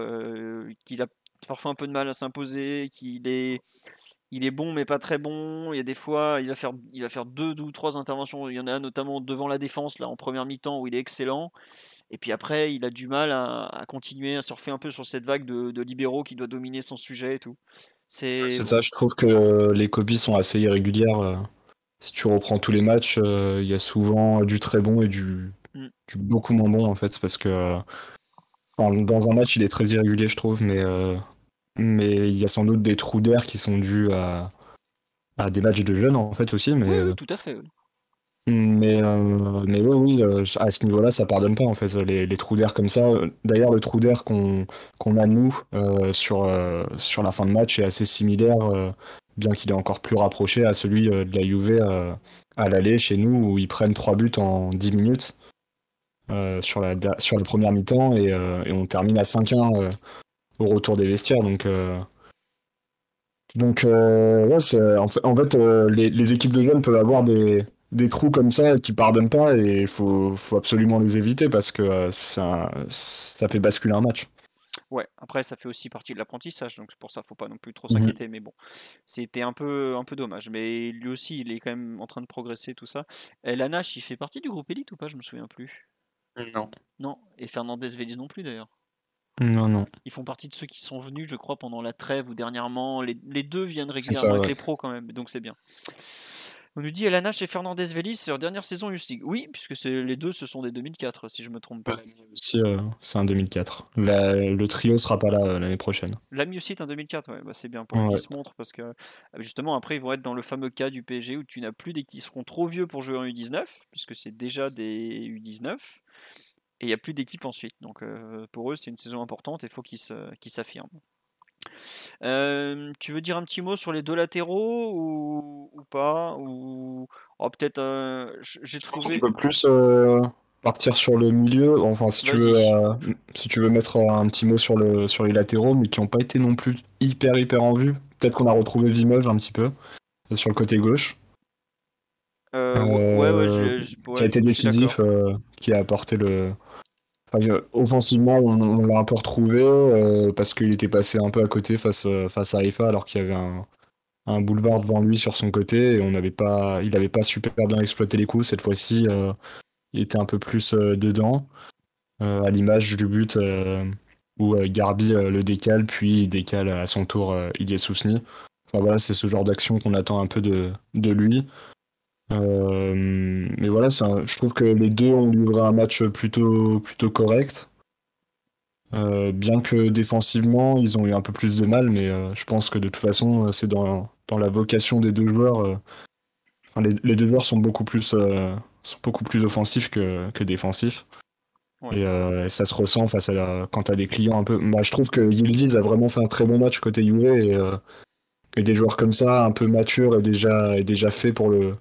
qu'il a parfois un peu de mal à s'imposer, il est bon mais pas très bon. Il y a des fois, il va faire deux ou trois interventions. Il y en a notamment devant la défense là en première mi-temps où il est excellent. Et puis après, il a du mal à continuer à surfer un peu sur cette vague de libéraux qui doit dominer son sujet et tout. C'est c'est ça, je trouve que les copies sont assez irrégulières. Si tu reprends tous les matchs, il y a souvent du très bon et mm, du beaucoup moins bon en fait, parce que enfin, dans un match il est très irrégulier je trouve, mais il y a sans doute des trous d'air qui sont dus à des matchs de jeunes en fait aussi, oui, oui, tout à fait. Oui. mais oui, oui, à ce niveau-là, ça pardonne pas en fait, les trous d'air comme ça. D'ailleurs, le trou d'air qu'on a nous sur la fin de match est assez similaire, bien qu'il est encore plus rapproché à celui de la Juve à l'aller chez nous, où ils prennent 3 buts en 10 minutes sur la première mi-temps et on termine à 5-1 au retour des vestiaires. Donc, ouais, en fait, les équipes de jeunes peuvent avoir des trous comme ça qui pardonnent pas et il faut absolument les éviter parce que ça fait basculer un match. Ouais, après ça fait aussi partie de l'apprentissage, donc c'est pour ça faut pas non plus trop Mhm. s'inquiéter, mais bon, c'était un peu dommage. Mais lui aussi, il est quand même en train de progresser, tout ça. Et Lanache, il fait partie du groupe élite ou pas? Je me souviens plus. Non. Non, et Fernandez Vélez non plus d'ailleurs. Non, non. Ils font partie de ceux qui sont venus, je crois, pendant la trêve ou dernièrement. Les deux viennent C'est ça, régulièrement avec ouais. les pros quand même, donc c'est bien. On nous dit Elana chez Fernandez Vélez, c'est leur dernière saison Youth League. Oui, puisque les deux, ce sont des 2004, si je me trompe pas. L'ami aussi, c'est un 2004. Le trio sera pas là l'année prochaine. L'ami aussi est en 2004, ouais, bah c'est bien pour eux qu'ils Ouais. se montrent parce que justement après ils vont être dans le fameux cas du PSG où tu n'as plus d'équipes qui seront trop vieux pour jouer en U19 puisque c'est déjà des U19 et il n'y a plus d'équipe ensuite. Donc pour eux c'est une saison importante et il faut qu'ils s'affirment. Tu veux dire un petit mot sur les deux latéraux ou pas ou oh, peut-être j'ai Je pense qu'on trouvé. peut plus partir sur le milieu. Enfin, Vas-y. si tu veux mettre un petit mot sur les latéraux, mais qui n'ont pas été non plus hyper en vue. Peut-être qu'on a retrouvé Vimoge un petit peu sur le côté gauche, Ouais ouais, qui a ouais, été je suis d'accord. décisif, qui a apporté le. Enfin, offensivement, on l'a un peu retrouvé parce qu'il était passé un peu à côté face à Haifa alors qu'il y avait un boulevard devant lui sur son côté et il n'avait pas super bien exploité les coups. Cette fois-ci, il était un peu plus dedans, à l'image du but où Garbi le décale, puis il décale à son tour Ilyes Sousni. Enfin voilà, c'est ce genre d'action qu'on attend un peu de lui. Mais voilà, je trouve que les deux ont livré un match plutôt correct. Bien que défensivement, ils ont eu un peu plus de mal, mais je pense que de toute façon, c'est dans la vocation des deux joueurs. Enfin, les deux joueurs sont beaucoup plus offensifs que défensifs. Ouais. Et ça se ressent quand tu as des clients un peu. Bah, je trouve que Yildiz a vraiment fait un très bon match côté Juve et des joueurs comme ça, un peu matures et déjà faits pour le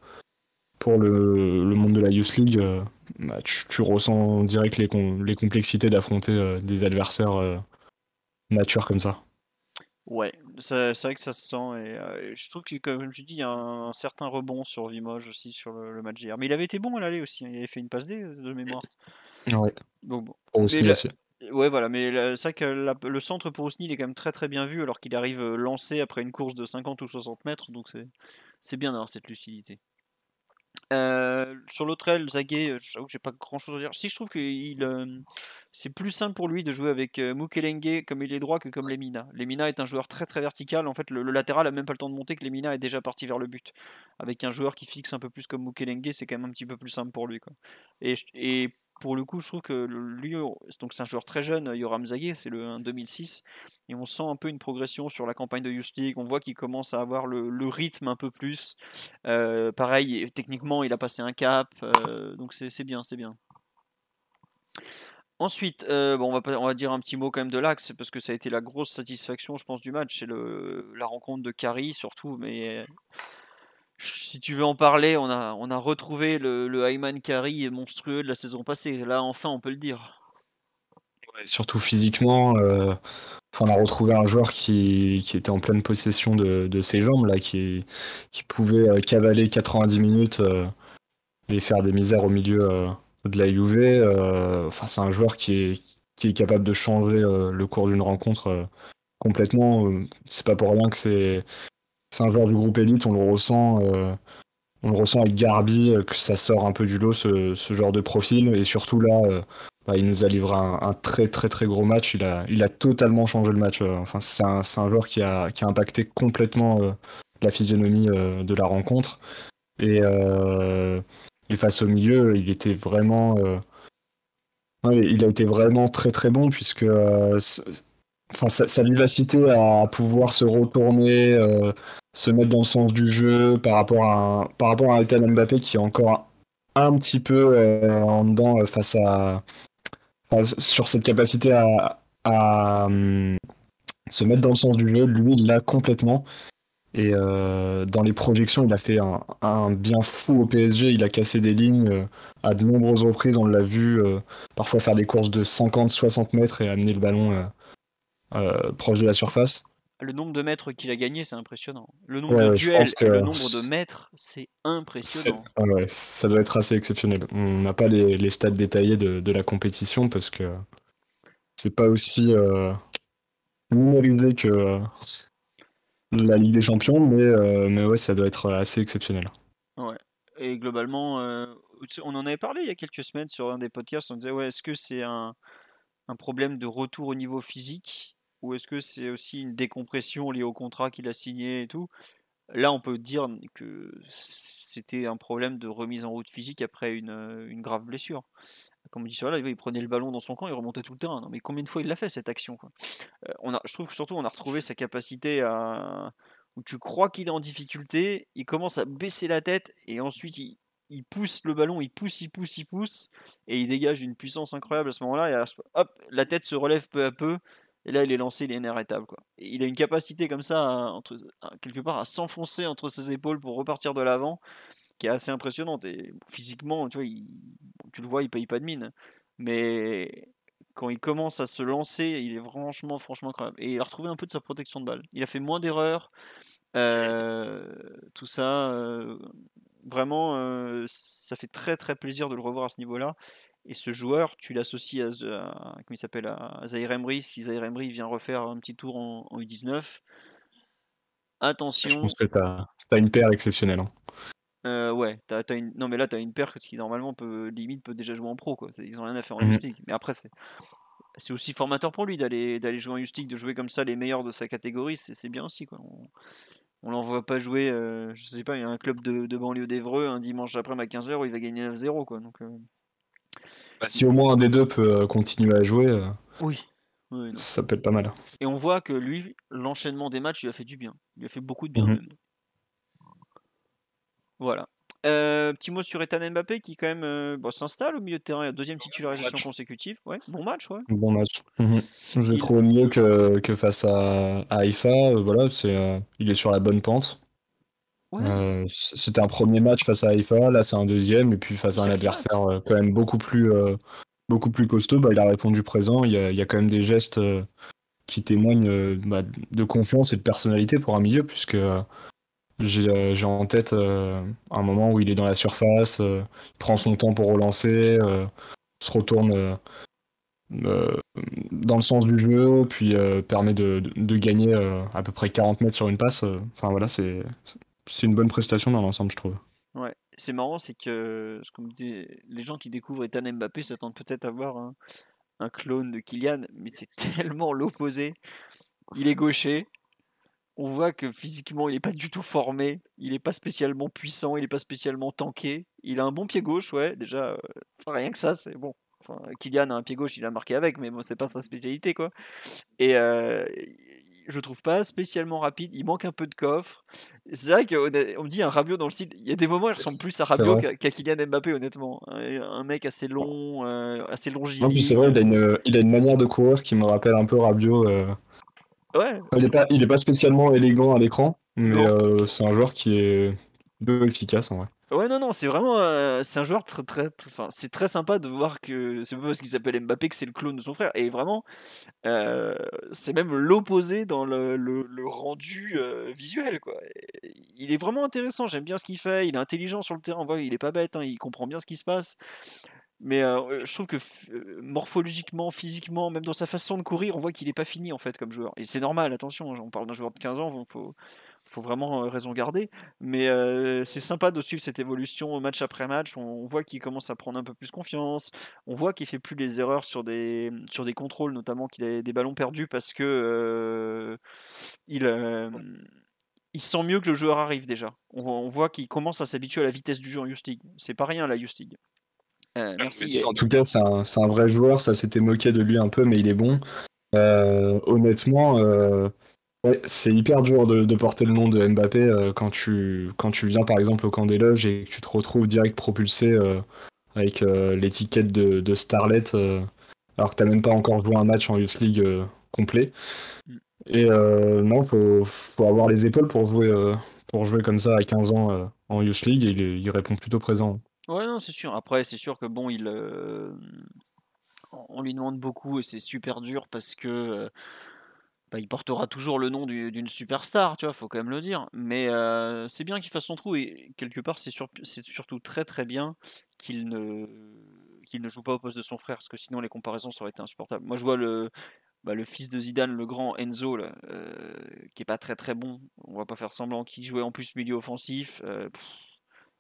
monde de la Youth League, bah, tu ressens direct les complexités d'affronter des adversaires matures comme ça. Ouais, c'est vrai que ça se sent et je trouve que comme tu dis, il y a un certain rebond sur Vimoge aussi sur le match d'hier. Mais il avait été bon à l'aller aussi, hein, il avait fait une passe D de mémoire. Ouais, Donc bon. pour Mais Osni aussi. ouais voilà, mais c'est vrai que le centre pour Ousni il est quand même très très bien vu alors qu'il arrive lancé après une course de 50 ou 60 mètres, donc c'est bien d'avoir cette lucidité. Sur l'autre aile, Zaguet, j'avoue que j'ai pas grand chose à dire. Si je trouve que c'est plus simple pour lui de jouer avec Mukelenge comme il est droit que comme Lemina. Lemina est un joueur très très vertical. En fait, le latéral a même pas le temps de monter que Lemina est déjà parti vers le but. Avec un joueur qui fixe un peu plus comme Mukelenge, c'est quand même un petit peu plus simple pour lui, quoi. Et pour le coup, je trouve que lui, donc c'est un joueur très jeune, Yoram Zaguet, c'est un 2006. Et on sent un peu une progression sur la campagne de Youth League. On voit qu'il commence à avoir le rythme un peu plus. Pareil, techniquement, il a passé un cap, donc c'est bien, c'est bien. Ensuite, bon, on va dire un petit mot quand même de l'Axe, parce que ça a été la grosse satisfaction, je pense, du match. C'est la rencontre de Kari, surtout. Mais si tu veux en parler, on a retrouvé le Ayman Kari monstrueux de la saison passée. Là, enfin, on peut le dire. Ouais, surtout physiquement, enfin, on a retrouvé un joueur qui était en pleine possession de ses jambes, là, qui pouvait cavaler 90 minutes et faire des misères au milieu de la Juve. Enfin, c'est un joueur qui est capable de changer le cours d'une rencontre complètement. C'est pas pour rien que c'est un joueur du groupe élite, on le ressent avec Garbi, que ça sort un peu du lot, ce genre de profil. Et surtout là, bah, il nous a livré un très très très gros match. Il a totalement changé le match. Enfin, c'est un joueur qui a impacté complètement la physionomie de la rencontre. Et, euh, et face au milieu, il était vraiment. Ouais, il a été vraiment très très bon puisque enfin, sa vivacité à pouvoir se retourner, se mettre dans le sens du jeu par rapport à un Kylian Mbappé qui est encore un petit peu en dedans enfin, sur cette capacité à se mettre dans le sens du jeu, lui il l'a complètement. Et dans les projections, il a fait un bien fou au PSG. Il a cassé des lignes à de nombreuses reprises. On l'a vu parfois faire des courses de 50-60 mètres et amener le ballon proche de la surface. Le nombre de mètres qu'il a gagné, c'est impressionnant. Le nombre de Ouais, je pense duels et le que nombre de mètres, c'est impressionnant. ouais, ça doit être assez exceptionnel. On n'a pas les stats détaillés de la compétition parce que c'est pas aussi numérisé que la Ligue des Champions, mais ouais, ça doit être assez exceptionnel. Ouais. Et globalement, on en avait parlé il y a quelques semaines sur un des podcasts. On disait, ouais, est-ce que c'est un problème de retour au niveau physique ou est-ce que c'est aussi une décompression liée au contrat qu'il a signé et tout? Là, on peut dire que c'était un problème de remise en route physique après une grave blessure. Comme on dit sur là, il prenait le ballon dans son camp, il remontait tout le terrain. Non, mais combien de fois il l'a fait cette action, quoi? Je trouve que surtout on a retrouvé sa capacité à où tu crois qu'il est en difficulté, il commence à baisser la tête et ensuite il pousse le ballon, il pousse et il dégage une puissance incroyable à ce moment-là. Et hop, la tête se relève peu à peu et là il est lancé, il est inarrêtable, quoi. Et il a une capacité comme ça, quelque part, à s'enfoncer entre ses épaules pour repartir de l'avant, qui est assez impressionnante. Et physiquement, tu vois, tu le vois, il paye pas de mine. Mais quand il commence à se lancer, il est franchement incroyable. Et il a retrouvé un peu de sa protection de balle. Il a fait moins d'erreurs, tout ça. Vraiment, ça fait très plaisir de le revoir à ce niveau-là. Et ce joueur, tu l'associes comment il s'appelle, à Zaïre Emery. Si Zaïre Emery vient refaire un petit tour en U19, Je attention. pense que t'as une paire exceptionnelle, hein. Ouais, non mais là t'as une paire qui normalement limite peut déjà jouer en pro, quoi. Ils ont rien à faire en Mhm. Youth League. Mais après c'est aussi formateur pour lui d'aller jouer en Youth League, de jouer comme ça les meilleurs de sa catégorie, c'est bien aussi, quoi. On l'envoie pas jouer, je sais pas, il y a un club de banlieue d'Evreux un dimanche après-midi à 15h où il va gagner 9-0, quoi. Donc Bah, si au moins un des deux peut continuer à jouer, oui. Oui, non. ça peut être pas mal. Et on voit que lui, l'enchaînement des matchs lui a fait du bien. Il lui a fait beaucoup de bien Mhm. même. Voilà. Petit mot sur Ethan Mbappé qui quand même s'installe au milieu de terrain, deuxième Bon titularisation match. consécutive. Ouais, bon match, ouais. Bon match. Mhm. Je l'ai Il, trouvé mieux que face à Haïfa. Voilà, il est sur la bonne pente. ouais, C'était un premier match face à Haïfa, là c'est un deuxième, et puis face il à un adversaire s'acclimate. quand même beaucoup plus costaud, bah, il a répondu présent. Il y a quand même des gestes qui témoignent bah, de confiance et de personnalité pour un milieu, puisque j'ai en tête un moment où il est dans la surface, il prend son temps pour relancer, se retourne euh, dans le sens du jeu, puis permet de gagner à peu près 40 mètres sur une passe. Enfin voilà, c'est une bonne prestation dans l'ensemble, je trouve. Ouais. C'est marrant, c'est que, comme disait, les gens qui découvrent Ethan Mbappé s'attendent peut-être à voir un clone de Kylian, mais c'est tellement l'opposé. Il est gaucher. On voit que physiquement, il n'est pas du tout formé. Il n'est pas spécialement puissant. Il n'est pas spécialement tanké. Il a un bon pied gauche, ouais. Déjà, enfin, rien que ça, c'est bon. Enfin, Kylian a un pied gauche, il a marqué avec, mais bon, c'est pas sa spécialité, quoi. Et je trouve pas spécialement rapide. Il manque un peu de coffre. C'est vrai qu'on me dit un Rabiot dans le style. Il y a des moments, il ressemble plus à C'est Rabiot vrai. qu'à Kylian Mbappé, honnêtement. Un mec assez Non, puis c'est vrai, longiligne. il a une manière de courir qui me rappelle un peu Rabiot. Ouais, Il est pas spécialement élégant à l'écran, mais non. c'est un joueur qui est peu efficace en vrai. Ouais, non, non, c'est vraiment. C'est un joueur enfin, c'est très sympa de voir que c'est pas parce qu'il s'appelle Mbappé que c'est le clone de son frère. Et vraiment, euh, c'est même l'opposé dans le rendu visuel, quoi. Et il est vraiment intéressant, j'aime bien ce qu'il fait. Il est intelligent sur le terrain, on voit, il est pas bête, hein, il comprend bien ce qui se passe. Mais je trouve que morphologiquement, physiquement, même dans sa façon de courir, on voit qu'il est pas fini en fait comme joueur. Et c'est normal, attention, on parle d'un joueur de 15 ans, faut vraiment raison garder. Mais c'est sympa de suivre cette évolution match après match. On voit qu'il commence à prendre un peu plus confiance. On voit qu'il fait plus les erreurs sur des contrôles, notamment qu'il a des ballons perdus parce que il, euh, il sent mieux que le joueur arrive déjà. On voit qu'il commence à s'habituer à la vitesse du jeu en Youth League. C'est pas rien la Youth League. Mais Merci. en tout cas, c'est un vrai joueur, ça s'était moqué de lui un peu, mais il est bon. Honnêtement, ouais, c'est hyper dur de porter le nom de Mbappé quand tu viens par exemple au camp des loges et que tu te retrouves direct propulsé avec l'étiquette de starlet alors que t'as même pas encore joué un match en Youth League complet. Et non, faut avoir les épaules pour jouer comme ça à 15 ans en Youth League et il répond plutôt présent. Ouais, non, c'est sûr. Après, c'est sûr que bon, on lui demande beaucoup et c'est super dur parce que il portera toujours le nom d'une superstar, tu vois, faut quand même le dire. Mais c'est bien qu'il fasse son trou et quelque part, c'est surtout très bien qu'il ne, qu'il ne joue pas au poste de son frère parce que sinon les comparaisons ça aurait été insupportable. Moi, je vois le fils de Zidane, le grand Enzo, là, qui est pas très bon. On va pas faire semblant qu'il jouait en plus milieu offensif.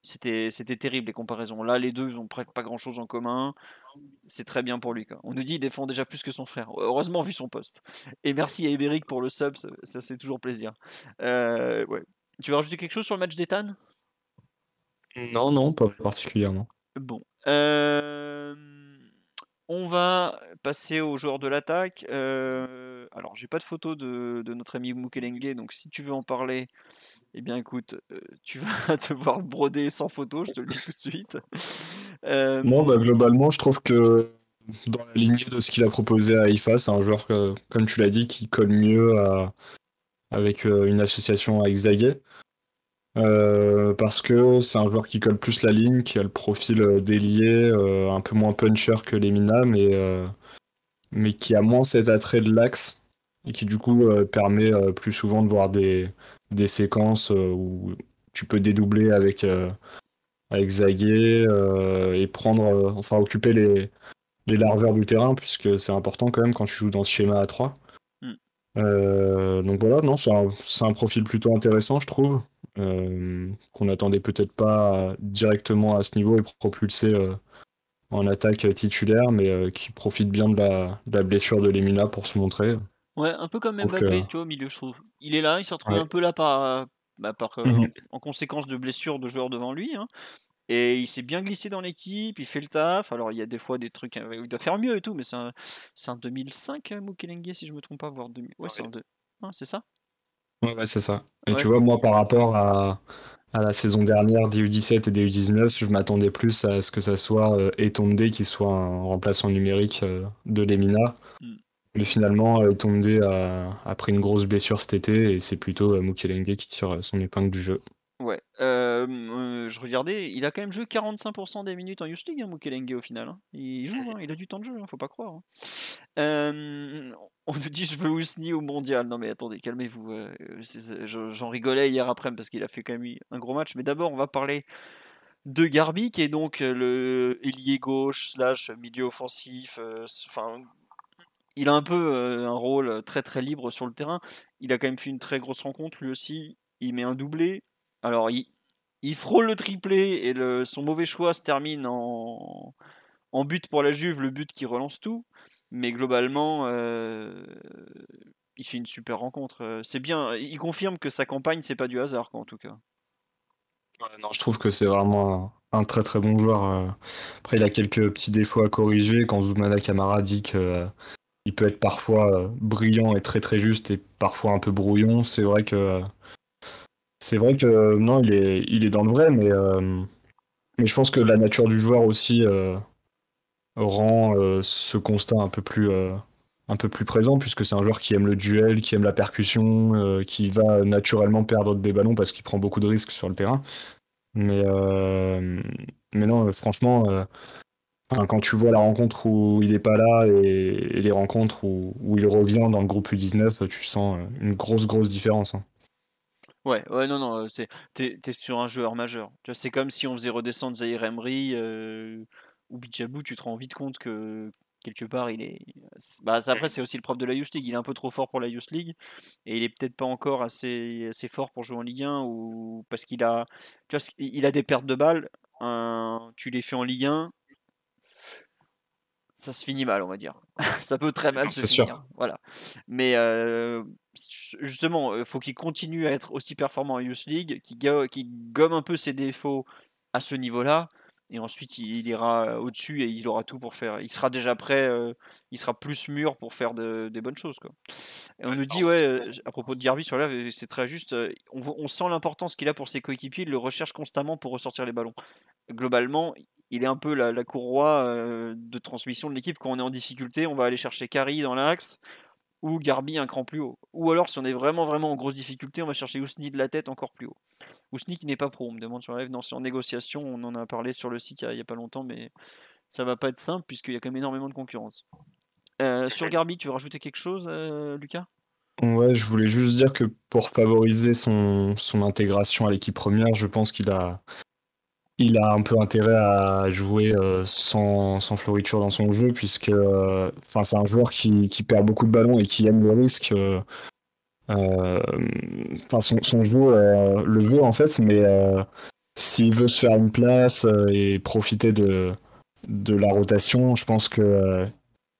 c'était terrible les comparaisons. Là, les deux, ils ont pas grand-chose en commun. C'est très bien pour lui, quoi. On nous dit il défend déjà plus que son frère. Heureusement, vu son poste. Et merci à Eberic pour le sub, ça fait toujours plaisir. Ouais. Tu veux rajouter quelque chose sur le match d'Ethan? Non, non, pas particulièrement. Bon. On va passer aux joueurs de l'attaque. Alors, j'ai pas de photo de notre ami Mukelenge, donc si tu veux en parler, eh bien écoute, tu vas devoir broder sans photo, je te le dis tout de suite. Non, Euh, bah, globalement, je trouve que dans la lignée de ce qu'il a proposé à IFA, c'est un joueur, comme tu l'as dit, qui colle mieux avec une association avec Zague. Parce que c'est un joueur qui colle plus la ligne, qui a le profil délié, un peu moins puncher que Lemina, mais qui a moins cet attrait de l'axe et qui du coup permet plus souvent de voir des séquences où tu peux dédoubler avec Zaguet et prendre, enfin occuper les largeurs du terrain, puisque c'est important quand même quand tu joues dans ce schéma à 3. hmm. Donc voilà, non, c'est un profil plutôt intéressant, je trouve, qu'on n'attendait peut-être pas directement à ce niveau et propulsé en attaque titulaire, mais qui profite bien de la blessure de Lemina pour se montrer. Je Ouais, un peu comme trouve que. Mbappé, tu vois, au milieu, je trouve. Il est là, il s'est retrouvé Ouais. un peu là Mhm. en conséquence de blessures de joueurs devant lui, hein. Et il s'est bien glissé dans l'équipe, il fait le taf. Alors, il y a des fois des trucs où il doit faire mieux et tout, mais c'est un 2005, Mukelenge, si je me trompe pas, voire 2000. Ouais, c'est Ouais, un deux. Ah, c'est ça? ouais, ouais, c'est ça. Et tu Ouais. vois, moi, par rapport à la saison dernière des U17 et des U19, je m'attendais plus à ce que ça soit Etonde qui soit un remplaçant numérique de Lemina. Hmm. Mais finalement, Etonde a pris une grosse blessure cet été et c'est plutôt Mukelenge qui tire son épingle du jeu. Ouais. Je regardais, il a quand même joué 45% des minutes en Youth League, hein, Mukelenge, au final, hein. Il joue, hein, il a du temps de jeu, hein, faut pas croire, hein. On nous dit je veux Ousni au mondial. Non mais attendez, calmez-vous. J'en rigolais hier après parce qu'il a fait quand même un gros match. Mais d'abord, on va parler de Garbi qui est donc le ailier gauche slash milieu offensif. Enfin, il a un peu un rôle très très libre sur le terrain. Il a quand même fait une très grosse rencontre lui aussi. Il met un doublé. Alors il frôle le triplé et son mauvais choix se termine en but pour la Juve, le but qui relance tout. Mais globalement, il fait une super rencontre. C'est bien. Il confirme que sa campagne, c'est pas du hasard, quoi, en tout cas. Ouais, non, je trouve que c'est vraiment un très très bon joueur. Après, il a quelques petits défauts à corriger. Quand Zoumana Camara dit que il peut être parfois brillant et très très juste et parfois un peu brouillon, c'est vrai que non, il est dans le vrai, mais je pense que la nature du joueur aussi rend ce constat un peu plus présent, puisque c'est un joueur qui aime le duel, qui aime la percussion, qui va naturellement perdre des ballons parce qu'il prend beaucoup de risques sur le terrain. Mais, euh, mais non, franchement, enfin, quand tu vois la rencontre où il est pas là et les rencontres où il revient dans le groupe U19, tu sens une grosse, grosse différence, hein. Ouais, ouais, non, non, t'es sur un joueur majeur. Tu vois, c'est comme si on faisait redescendre Zahir Emery ou Bichabou, tu te rends vite compte que quelque part, Bah, après, c'est aussi le propre de la Youth League. Il est un peu trop fort pour la Youth League et il est peut-être pas encore assez fort pour jouer en Ligue 1 ou parce tu vois, il a des pertes de balles. Tu les fais en Ligue 1, ça se finit mal, on va dire. Ça peut très mal se C'est finir. sûr. Voilà. Mais justement, il faut qu'il continue à être aussi performant en Youth League, qu'il gomme un peu ses défauts à ce niveau-là. Et ensuite, il ira au-dessus et il aura tout pour faire. Il sera déjà prêt, il sera plus mûr pour faire des bonnes choses, quoi. Et on nous dit, ouais, à propos de Garbi sur là, c'est très juste. On sent l'importance qu'il a pour ses coéquipiers. Il le recherche constamment pour ressortir les ballons. Globalement, il est un peu la courroie de transmission de l'équipe. Quand on est en difficulté, on va aller chercher Kari dans l'axe ou Garbi un cran plus haut. Ou alors, si on est vraiment vraiment en grosse difficulté, on va chercher Ousni de la tête encore plus haut. Ousni qui n'est pas pro, on me demande sur la live. Non, c'est en négociation. On en a parlé sur le site il y a pas longtemps, mais ça va pas être simple puisqu'il y a quand même énormément de concurrence. Sur Garbi, tu veux rajouter quelque chose, Lucas? Ouais, je voulais juste dire que pour favoriser son intégration à l'équipe première, je pense qu'il a un peu intérêt à jouer sans floriture dans son jeu, puisque enfin, c'est un joueur qui perd beaucoup de ballons et qui aime le risque. Euh, enfin, son jeu le veut en fait, mais s'il veut se faire une place et profiter de la rotation, je pense que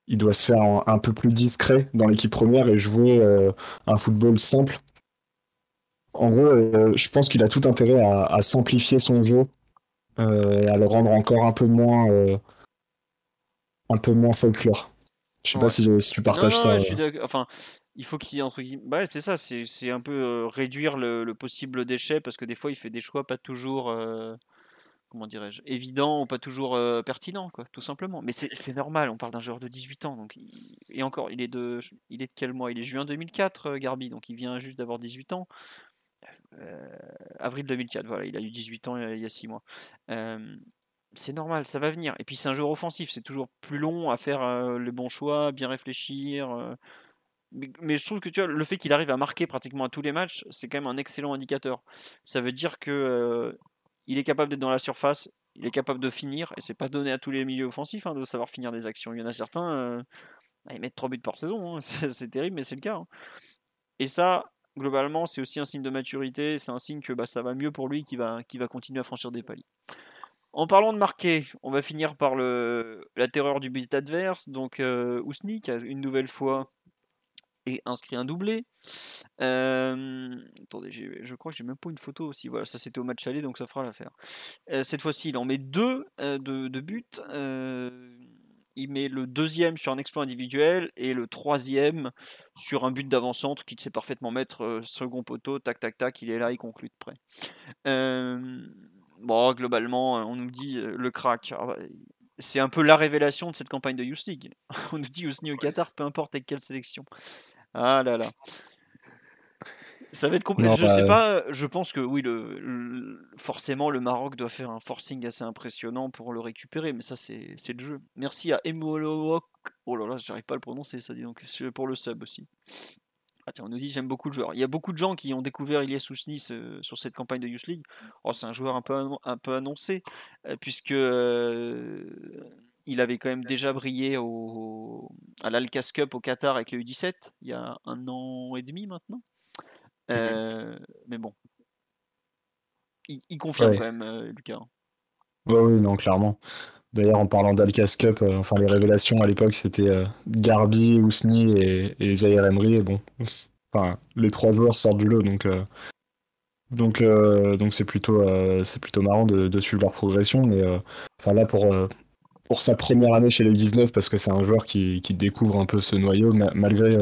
il doit se faire un peu plus discret dans l'équipe première et jouer un football simple. En gros, je pense qu'il a tout intérêt à simplifier son jeu et à le rendre encore un peu moins folklore. Je sais pas Ouais. si tu Non, partages non, ça. ouais, je suis d'accord. Enfin, il faut qu'il entre guillemets. Bah, ouais, c'est ça, c'est un peu réduire le possible déchet parce que des fois il fait des choix pas toujours, comment dirais-je, évidents ou pas toujours pertinents, quoi, tout simplement. Mais c'est normal, on parle d'un joueur de 18 ans, donc et encore, il est de quel mois? Il est juin 2004, Garbi, donc il vient juste d'avoir 18 ans. Euh, Avril 2004, voilà, il a eu 18 ans il y a 6 mois. Euh, c'est normal, ça va venir. Et puis c'est un joueur offensif, c'est toujours plus long à faire les bons choix, bien réfléchir. Mais je trouve que tu vois, le fait qu'il arrive à marquer pratiquement à tous les matchs, c'est quand même un excellent indicateur. Ça veut dire que il est capable d'être dans la surface, il est capable de finir, et c'est pas donné à tous les milieux offensifs de savoir finir des actions. Il y en a certains, ils mettent 3 buts par saison, hein. C'est terrible, mais c'est le cas, hein. Et ça, globalement, c'est aussi un signe de maturité, c'est un signe que bah, ça va mieux pour lui, qui va continuer à franchir des paliers. En parlant de marquer, on va finir par la terreur du but adverse. Donc Ousni qui a une nouvelle fois et inscrit un doublé. Attendez, je crois que j'ai même pas une photo aussi. Voilà, ça c'était au match aller, donc ça fera l'affaire. Cette fois-ci, il en met deux de buts. Il met le deuxième sur un exploit individuel et le troisième sur un but d'avant-centre qu'il sait parfaitement mettre second poteau, tac tac tac, il est là, il conclut de près. Bon, globalement, on nous dit le crack. Ah bah, c'est un peu la révélation de cette campagne de Youth League. On nous dit Ousni au Qatar, peu importe avec quelle sélection. Ah là là. Ça va être Non, je sais pas, je pense que oui, forcément le Maroc doit faire un forcing assez impressionnant pour le récupérer, mais ça c'est le jeu. Merci à Emolowok. Oh là là, j'arrive pas à le prononcer, ça dit donc pour le sub aussi. Ah tiens, on nous dit j'aime beaucoup le joueur. Il y a beaucoup de gens qui ont découvert Ilyes Ousni sur cette campagne de Youth League. Oh, c'est un joueur un peu annoncé, puisque il avait quand même déjà brillé à l'Alcas Cup au Qatar avec le U17 il y a 1 an et demi maintenant. Mhm. Mais bon, il confirme quand Ouais. même, Lucas. Ouais, oui, non, clairement. D'ailleurs, en parlant d'Alcas Cup, enfin les révélations à l'époque, c'était Garbi, Ousni et Zahir Emery. Et bon, enfin, les trois joueurs sortent du lot, donc c'est plutôt marrant de suivre leur progression. Mais enfin là, pour sa première année chez les U19, parce que c'est un joueur qui découvre un peu ce noyau, malgré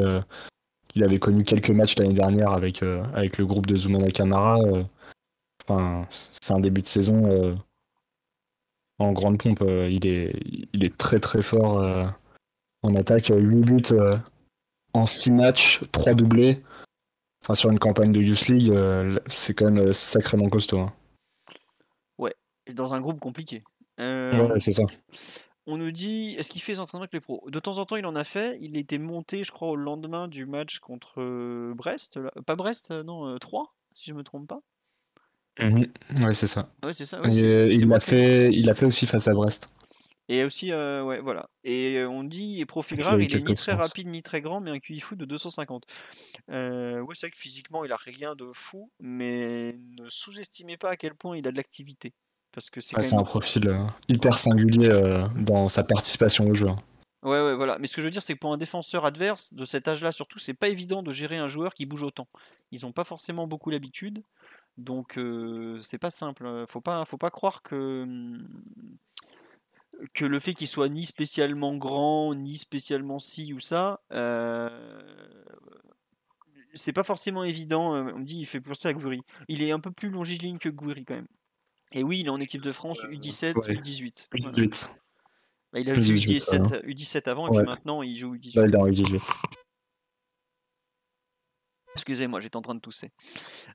qu'il avait connu quelques matchs l'année dernière avec le groupe de Zoumana Camara. Enfin, c'est un début de saison en grande pompe. Il est très très fort en attaque. 8 buts en 6 matchs, 3 doublés. Enfin, sur une campagne de Youth League, c'est quand même sacrément costaud, hein. Ouais, et dans un groupe compliqué. Ouais, c'est ça. On nous dit, est-ce qu'il fait les entraînements avec les pros? De temps en temps, il en a fait. Il était monté, je crois, au lendemain du match contre Brest. Pas Brest, non, 3, si je me trompe pas. Mhm. Ouais, c'est ça. Ouais, c'est ça, ouais, Et, c'est moi qui. il l'a fait aussi face à Brest. Et aussi, ouais, voilà. Et on dit, et profil Il a rare, eu il est ni quelques très séances. rapide ni très grand, mais un QI foot de 250. Ouais, c'est vrai que physiquement, il a rien de fou, mais ne sous-estimez pas à quel point il a de l'activité. Parce que c'est Ouais, quand c'est même. un profil hyper singulier dans sa participation au jeu, hein. Ouais, ouais, voilà. Mais ce que je veux dire, c'est que pour un défenseur adverse, de cet âge-là surtout, c'est pas évident de gérer un joueur qui bouge autant. Ils ont pas forcément beaucoup l'habitude, donc c'est pas simple. Faut pas croire que le fait qu'il soit ni spécialement grand, ni spécialement ci ou ça, c'est pas forcément évident. On me dit, il fait penser à Gouiri. Il est un peu plus longiligne que Gouiri quand même. Et oui, il est en équipe de France U17, Ouais, U18. Voilà. U18. Bah, il a fait U18, U17 avant et puis ouais. maintenant il joue Là, U18. il est en U18. Excusez-moi, j'étais en train de tousser.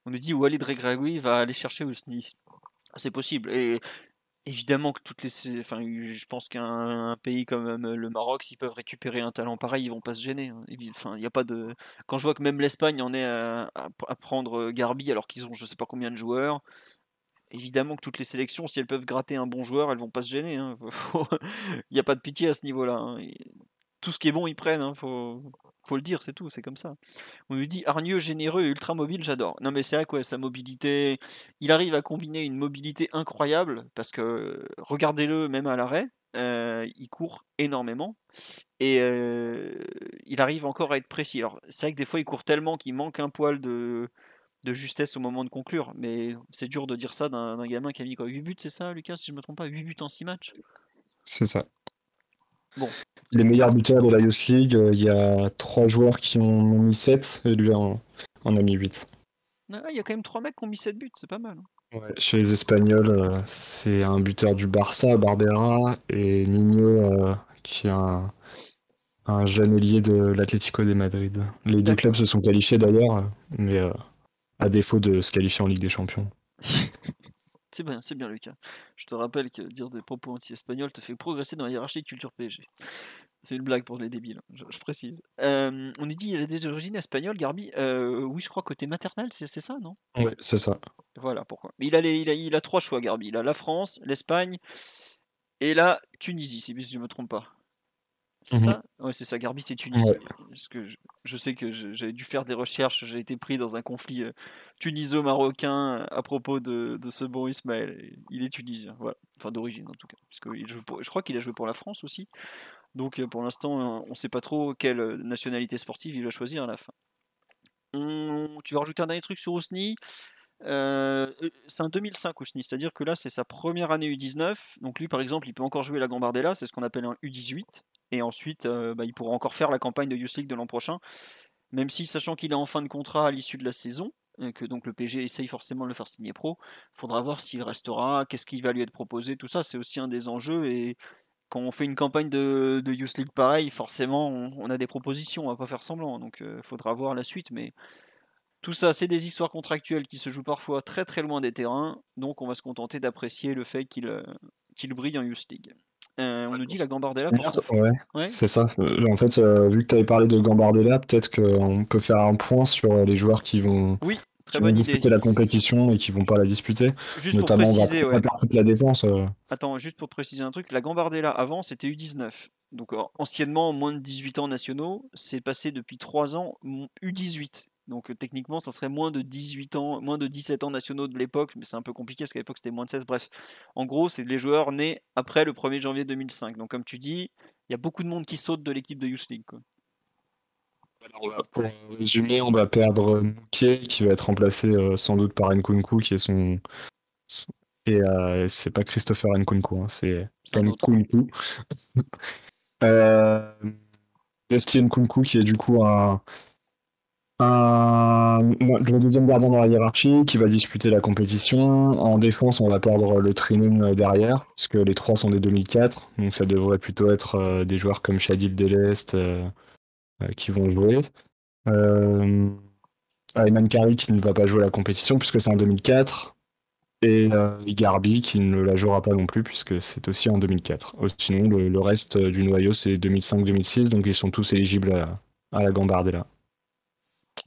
On nous dit Walid Regragui va aller chercher Ousni. C'est possible. Et évidemment que enfin, je pense qu'un pays comme le Maroc, s'ils peuvent récupérer un talent pareil, ils vont pas se gêner, hein. Enfin, il y a pas de. Quand je vois que même l'Espagne en est à prendre Garbi alors qu'ils ont je sais pas combien de joueurs. Évidemment que toutes les sélections, si elles peuvent gratter un bon joueur, elles vont pas se gêner, hein. Il n'y a pas de pitié à ce niveau-là, hein. Tout ce qui est bon, ils prennent, hein. Faut le dire, c'est tout, c'est comme ça. On nous dit hargneux, généreux et ultra mobile, j'adore. Non mais c'est vrai quoi, sa mobilité, il arrive à combiner une mobilité incroyable parce que regardez-le même à l'arrêt, il court énormément et il arrive encore à être précis. Alors c'est vrai que des fois il court tellement qu'il manque un poil de justesse au moment de conclure, mais c'est dur de dire ça d'un gamin qui a mis quoi, 8 buts, c'est ça Lucas, si je me trompe pas, 8 buts en 6 matchs? C'est ça. Bon, Les meilleurs buteurs de la Youth League, il y a 3 joueurs qui en ont mis 7 et lui en a mis 8. ah, il y a quand même 3 mecs qui ont mis 7 buts, c'est pas mal, hein. Ouais. Chez les Espagnols, c'est un buteur du Barça, Barbera, et Nino, qui est un jeune ailier de l'Atlético de Madrid. Les deux clubs D'accord. se sont qualifiés d'ailleurs, mais à défaut de se qualifier en Ligue des Champions. C'est bien Lucas. Je te rappelle que dire des propos anti-espagnols te fait progresser dans la hiérarchie de culture PSG. C'est une blague pour les débiles, hein, je précise. On nous dit il a des origines espagnoles, Garbi. Oui, je crois côté maternel, c'est ça, non? Ouais, c'est ça. Voilà pourquoi. Mais il a 3 choix, Garbi. Il a la France, l'Espagne et la Tunisie, si je ne me trompe pas. C'est Mhm. ça? Ouais, c'est ça, Garbi, c'est Tunisie. Ouais. Parce que je sais que j'avais dû faire des recherches, j'ai été pris dans un conflit tuniso-marocain à propos de ce bon Ismaël. Il est tunisien, voilà. Enfin, d'origine en tout cas. Parce que je crois qu'il a joué pour la France aussi. Donc pour l'instant, on ne sait pas trop quelle nationalité sportive il va choisir à la fin. Tu veux rajouter un dernier truc sur Ousni? C'est un 2005 Ousni, c'est-à-dire que là c'est sa première année U19. Donc lui par exemple il peut encore jouer la Gambardella, c'est ce qu'on appelle un U18. Et ensuite il pourra encore faire la campagne de Youth League de l'an prochain. Même si sachant qu'il est en fin de contrat à l'issue de la saison, que donc le PSG essaye forcément de le faire signer pro, il faudra voir s'il restera, qu'est-ce qui va lui être proposé, tout ça c'est aussi un des enjeux. Et quand on fait une campagne de Youth League pareil, forcément on a des propositions, on va pas faire semblant. Donc il faudra voir la suite. Mais tout ça, c'est des histoires contractuelles qui se jouent parfois très très loin des terrains, donc on va se contenter d'apprécier le fait qu'il brille en Youth League. On nous dit la Gambardella pour ce qu'on fait. Ouais, Ouais, c'est ça. En fait, vu que tu avais parlé de Gambardella, peut-être qu'on peut faire un point sur les joueurs oui, très qui vont bonne idée. disputer la compétition et qui vont pas la disputer. Juste pour Notamment, préciser, on va ouais. perdre toute la défense. Attends, juste pour préciser un truc, la Gambardella avant c'était U19. Donc anciennement moins de 18 ans nationaux, c'est passé depuis 3 ans U18. Donc techniquement ça serait moins de 18 ans, moins de 17 ans nationaux de l'époque, mais c'est un peu compliqué parce qu'à l'époque c'était moins de 16. Bref, en gros c'est les joueurs nés après le 1er janvier 2005. Donc comme tu dis, il y a beaucoup de monde qui saute de l'équipe de Youth League, quoi. Pour résumer, on va perdre Moukié, qui va être remplacé sans doute par Nkunku, qui est et c'est pas Christopher Nkunku, hein, c'est C'est un autre. Nkunku. Euh, Desti Nkunku, qui est du coup le deuxième gardien dans la hiérarchie, qui va disputer la compétition. En défense, on va perdre le trinôme derrière, puisque les trois sont des 2004, donc ça devrait plutôt être des joueurs comme Shadid Delest qui vont jouer. Euh, Ayman Kari qui ne va pas jouer la compétition puisque c'est en 2004 et Garbi qui ne la jouera pas non plus puisque c'est aussi en 2004. Sinon, le reste du noyau c'est 2005-2006 donc ils sont tous éligibles à la Gambardella.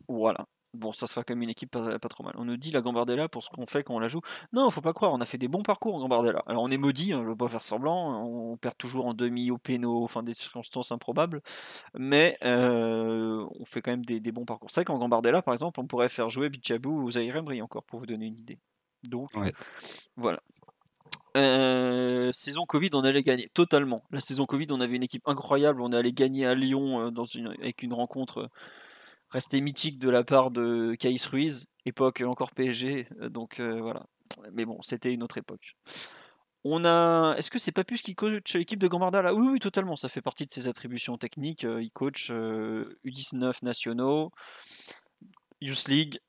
Voilà. Bon, ça sera quand même une équipe pas trop mal. On nous dit la Gambardella pour ce qu'on fait quand on la joue. Non, faut pas croire, on a fait des bons parcours en Gambardella. Alors on est maudit, hein, je veux pas faire semblant, on perd toujours en demi au péno, enfin des circonstances improbables, mais on fait quand même des bons parcours. C'est vrai qu'en Gambardella, par exemple, on pourrait faire jouer Bichabou ou Zahir Emery encore, pour vous donner une idée. Donc, Ouais. voilà. Saison Covid, on allait gagner totalement. La saison Covid, on avait une équipe incroyable, on est allé gagner à Lyon avec une rencontre restée mythique de la part de Caïs Ruiz, époque encore PSG, donc voilà. Mais bon, c'était une autre époque. Est-ce que c'est Papus qui coach l'équipe de Gambardella? Oui, oui, totalement. Ça fait partie de ses attributions techniques. Il coach U19 nationaux, Youth League,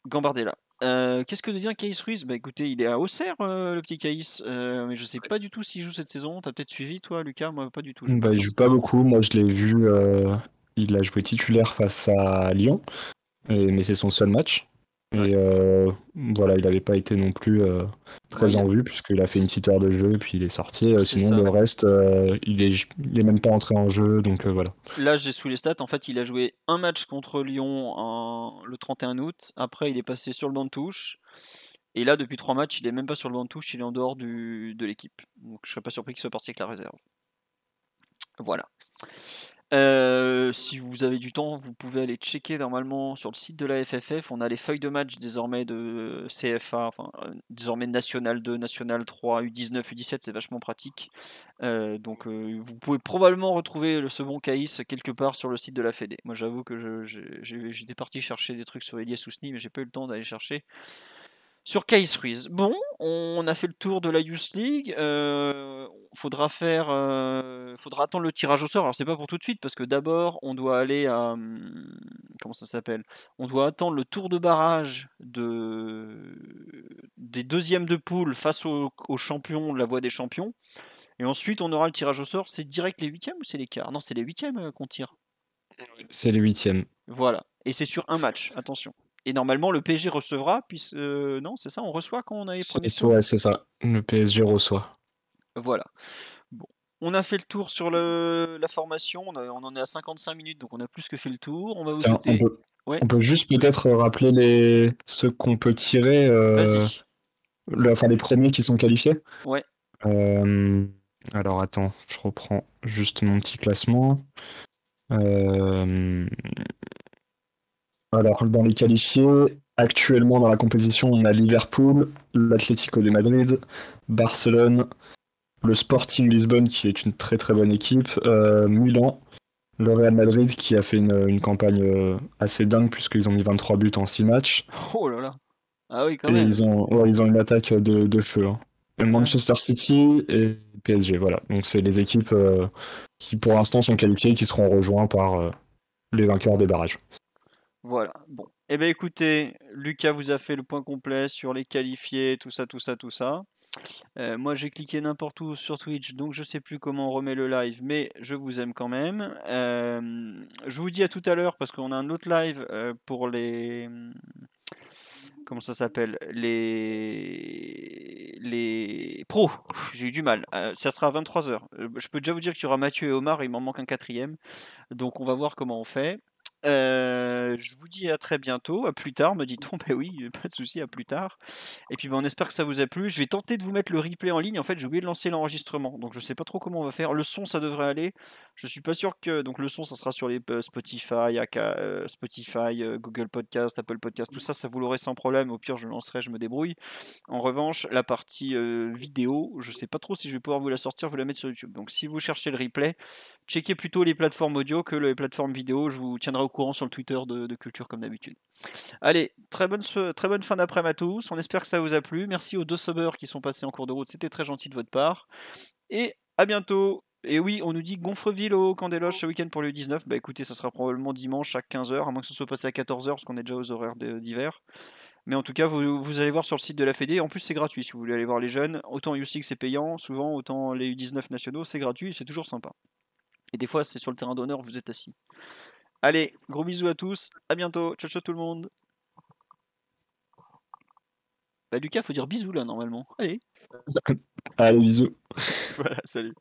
Gambardella. Qu'est-ce que devient Caïs Ruiz? Bah écoutez, il est à Auxerre, le petit Caïs, mais je sais pas du tout s'il joue cette saison. T'as peut-être suivi, toi, Lucas? Moi, pas du tout. Je vais pas Bah, il faire. joue pas beaucoup, moi je l'ai vu, il a joué titulaire face à Lyon, mais c'est son seul match. Ouais, Et voilà, il n'avait pas été non plus ouais, très en vue, puisqu'il a fait une petite heure de jeu, puis il est sorti. c'est Sinon, ça. le reste, il est même pas entré en jeu, donc voilà. Là, j'ai sous les stats. En fait, il a joué un match contre Lyon le 31 août. Après, il est passé sur le banc de touche. Et là, depuis 3 matchs, il est même pas sur le banc de touche. Il est en dehors de l'équipe. Donc, je serais pas surpris qu'il soit parti avec la réserve. Voilà. Si vous avez du temps, vous pouvez aller checker normalement sur le site de la FFF. On a les feuilles de match désormais de CFA, enfin désormais National 2, National 3, U19, U17, c'est vachement pratique. Donc vous pouvez probablement retrouver ce bon Caïs quelque part sur le site de la Fédé. Moi j'avoue que j'étais parti chercher des trucs sur Elias Ousni, mais j'ai pas eu le temps d'aller chercher sur Case Ruiz. Bon, on a fait le tour de la Youth League. Faudra attendre le tirage au sort. Alors c'est pas pour tout de suite parce que d'abord on doit aller à comment ça s'appelle? On doit attendre le tour de barrage des deuxièmes de poule face aux champions de la Voie des champions. Et ensuite on aura le tirage au sort. C'est direct les huitièmes ou c'est les quarts? Non, c'est les huitièmes qu'on tire. C'est les huitièmes. Voilà. Et c'est sur un match. Attention. Et normalement, le PSG recevra, puis non, c'est ça, on reçoit quand on a les premiers tours. Ouais, c'est ça. Le PSG reçoit. Voilà. Bon. On a fait le tour sur la formation, on en est à 55 minutes, donc on a plus que fait le tour. On va vous Tiens, souhaiter. Ouais, on peut juste peut-être rappeler ceux qu'on peut tirer, vas-y. enfin les premiers qui sont qualifiés. Ouais. Alors attends, je reprends juste mon petit classement. Alors dans les qualifiés, actuellement dans la compétition, on a Liverpool, l'Atlético de Madrid, Barcelone, le Sporting Lisbonne qui est une très très bonne équipe, Milan, le Real Madrid qui a fait une campagne assez dingue puisqu'ils ont mis 23 buts en 6 matchs. Oh là là. Ah oui, quand Et même. ils ont une attaque de feu, hein. Et Ouais. Manchester City et PSG, voilà. Donc c'est les équipes qui pour l'instant sont qualifiées et qui seront rejoints par les vainqueurs des barrages. Voilà. Bon. Eh bien, écoutez, Lucas vous a fait le point complet sur les qualifiés, tout ça, tout ça, tout ça. Moi, j'ai cliqué n'importe où sur Twitch, donc je sais plus comment on remet le live, mais je vous aime quand même. Je vous dis à tout à l'heure parce qu'on a un autre live pour les. Comment ça s'appelle? Les pros. J'ai eu du mal. Ça sera à 23h. Je peux déjà vous dire qu'il y aura Mathieu et Omar, il m'en manque un quatrième. Donc on va voir comment on fait. Je vous dis à très bientôt, à plus tard, me dit-on. Ben oui, pas de souci, à plus tard. Et puis ben, on espère que ça vous a plu. Je vais tenter de vous mettre le replay en ligne. En fait, j'ai oublié de lancer l'enregistrement, donc je sais pas trop comment on va faire. Le son, ça devrait aller. Je suis pas sûr que donc le son, ça sera sur les Spotify, Google Podcast, Apple Podcast, tout ça, ça vous l'aurez sans problème. Au pire, je lancerai, je me débrouille. En revanche, la partie vidéo, je sais pas trop si je vais pouvoir vous la sortir, vous la mettre sur YouTube. Donc si vous cherchez le replay, checkez plutôt les plateformes audio que les plateformes vidéo. Je vous tiendrai au courant sur le Twitter de Culture comme d'habitude. Allez, très bonne fin d'après-midi à tous. On espère que ça vous a plu. Merci aux deux subbers qui sont passés en cours de route. C'était très gentil de votre part. Et à bientôt. Et oui, on nous dit Gonfreville au Camp des Loges ce week-end pour le 19. Bah écoutez, ça sera probablement dimanche à 15h, à moins que ce soit passé à 14h, parce qu'on est déjà aux horaires d'hiver. Mais en tout cas, vous allez voir sur le site de la Fédé. En plus, c'est gratuit si vous voulez aller voir les jeunes. Autant U6 c'est payant, souvent, autant les U19 nationaux, c'est gratuit, c'est toujours sympa. Et des fois, c'est sur le terrain d'honneur, vous êtes assis. Allez, gros bisous à tous, à bientôt, ciao ciao tout le monde. Bah Lucas, faut dire bisous là normalement. Allez, Allez, bisous. voilà, salut.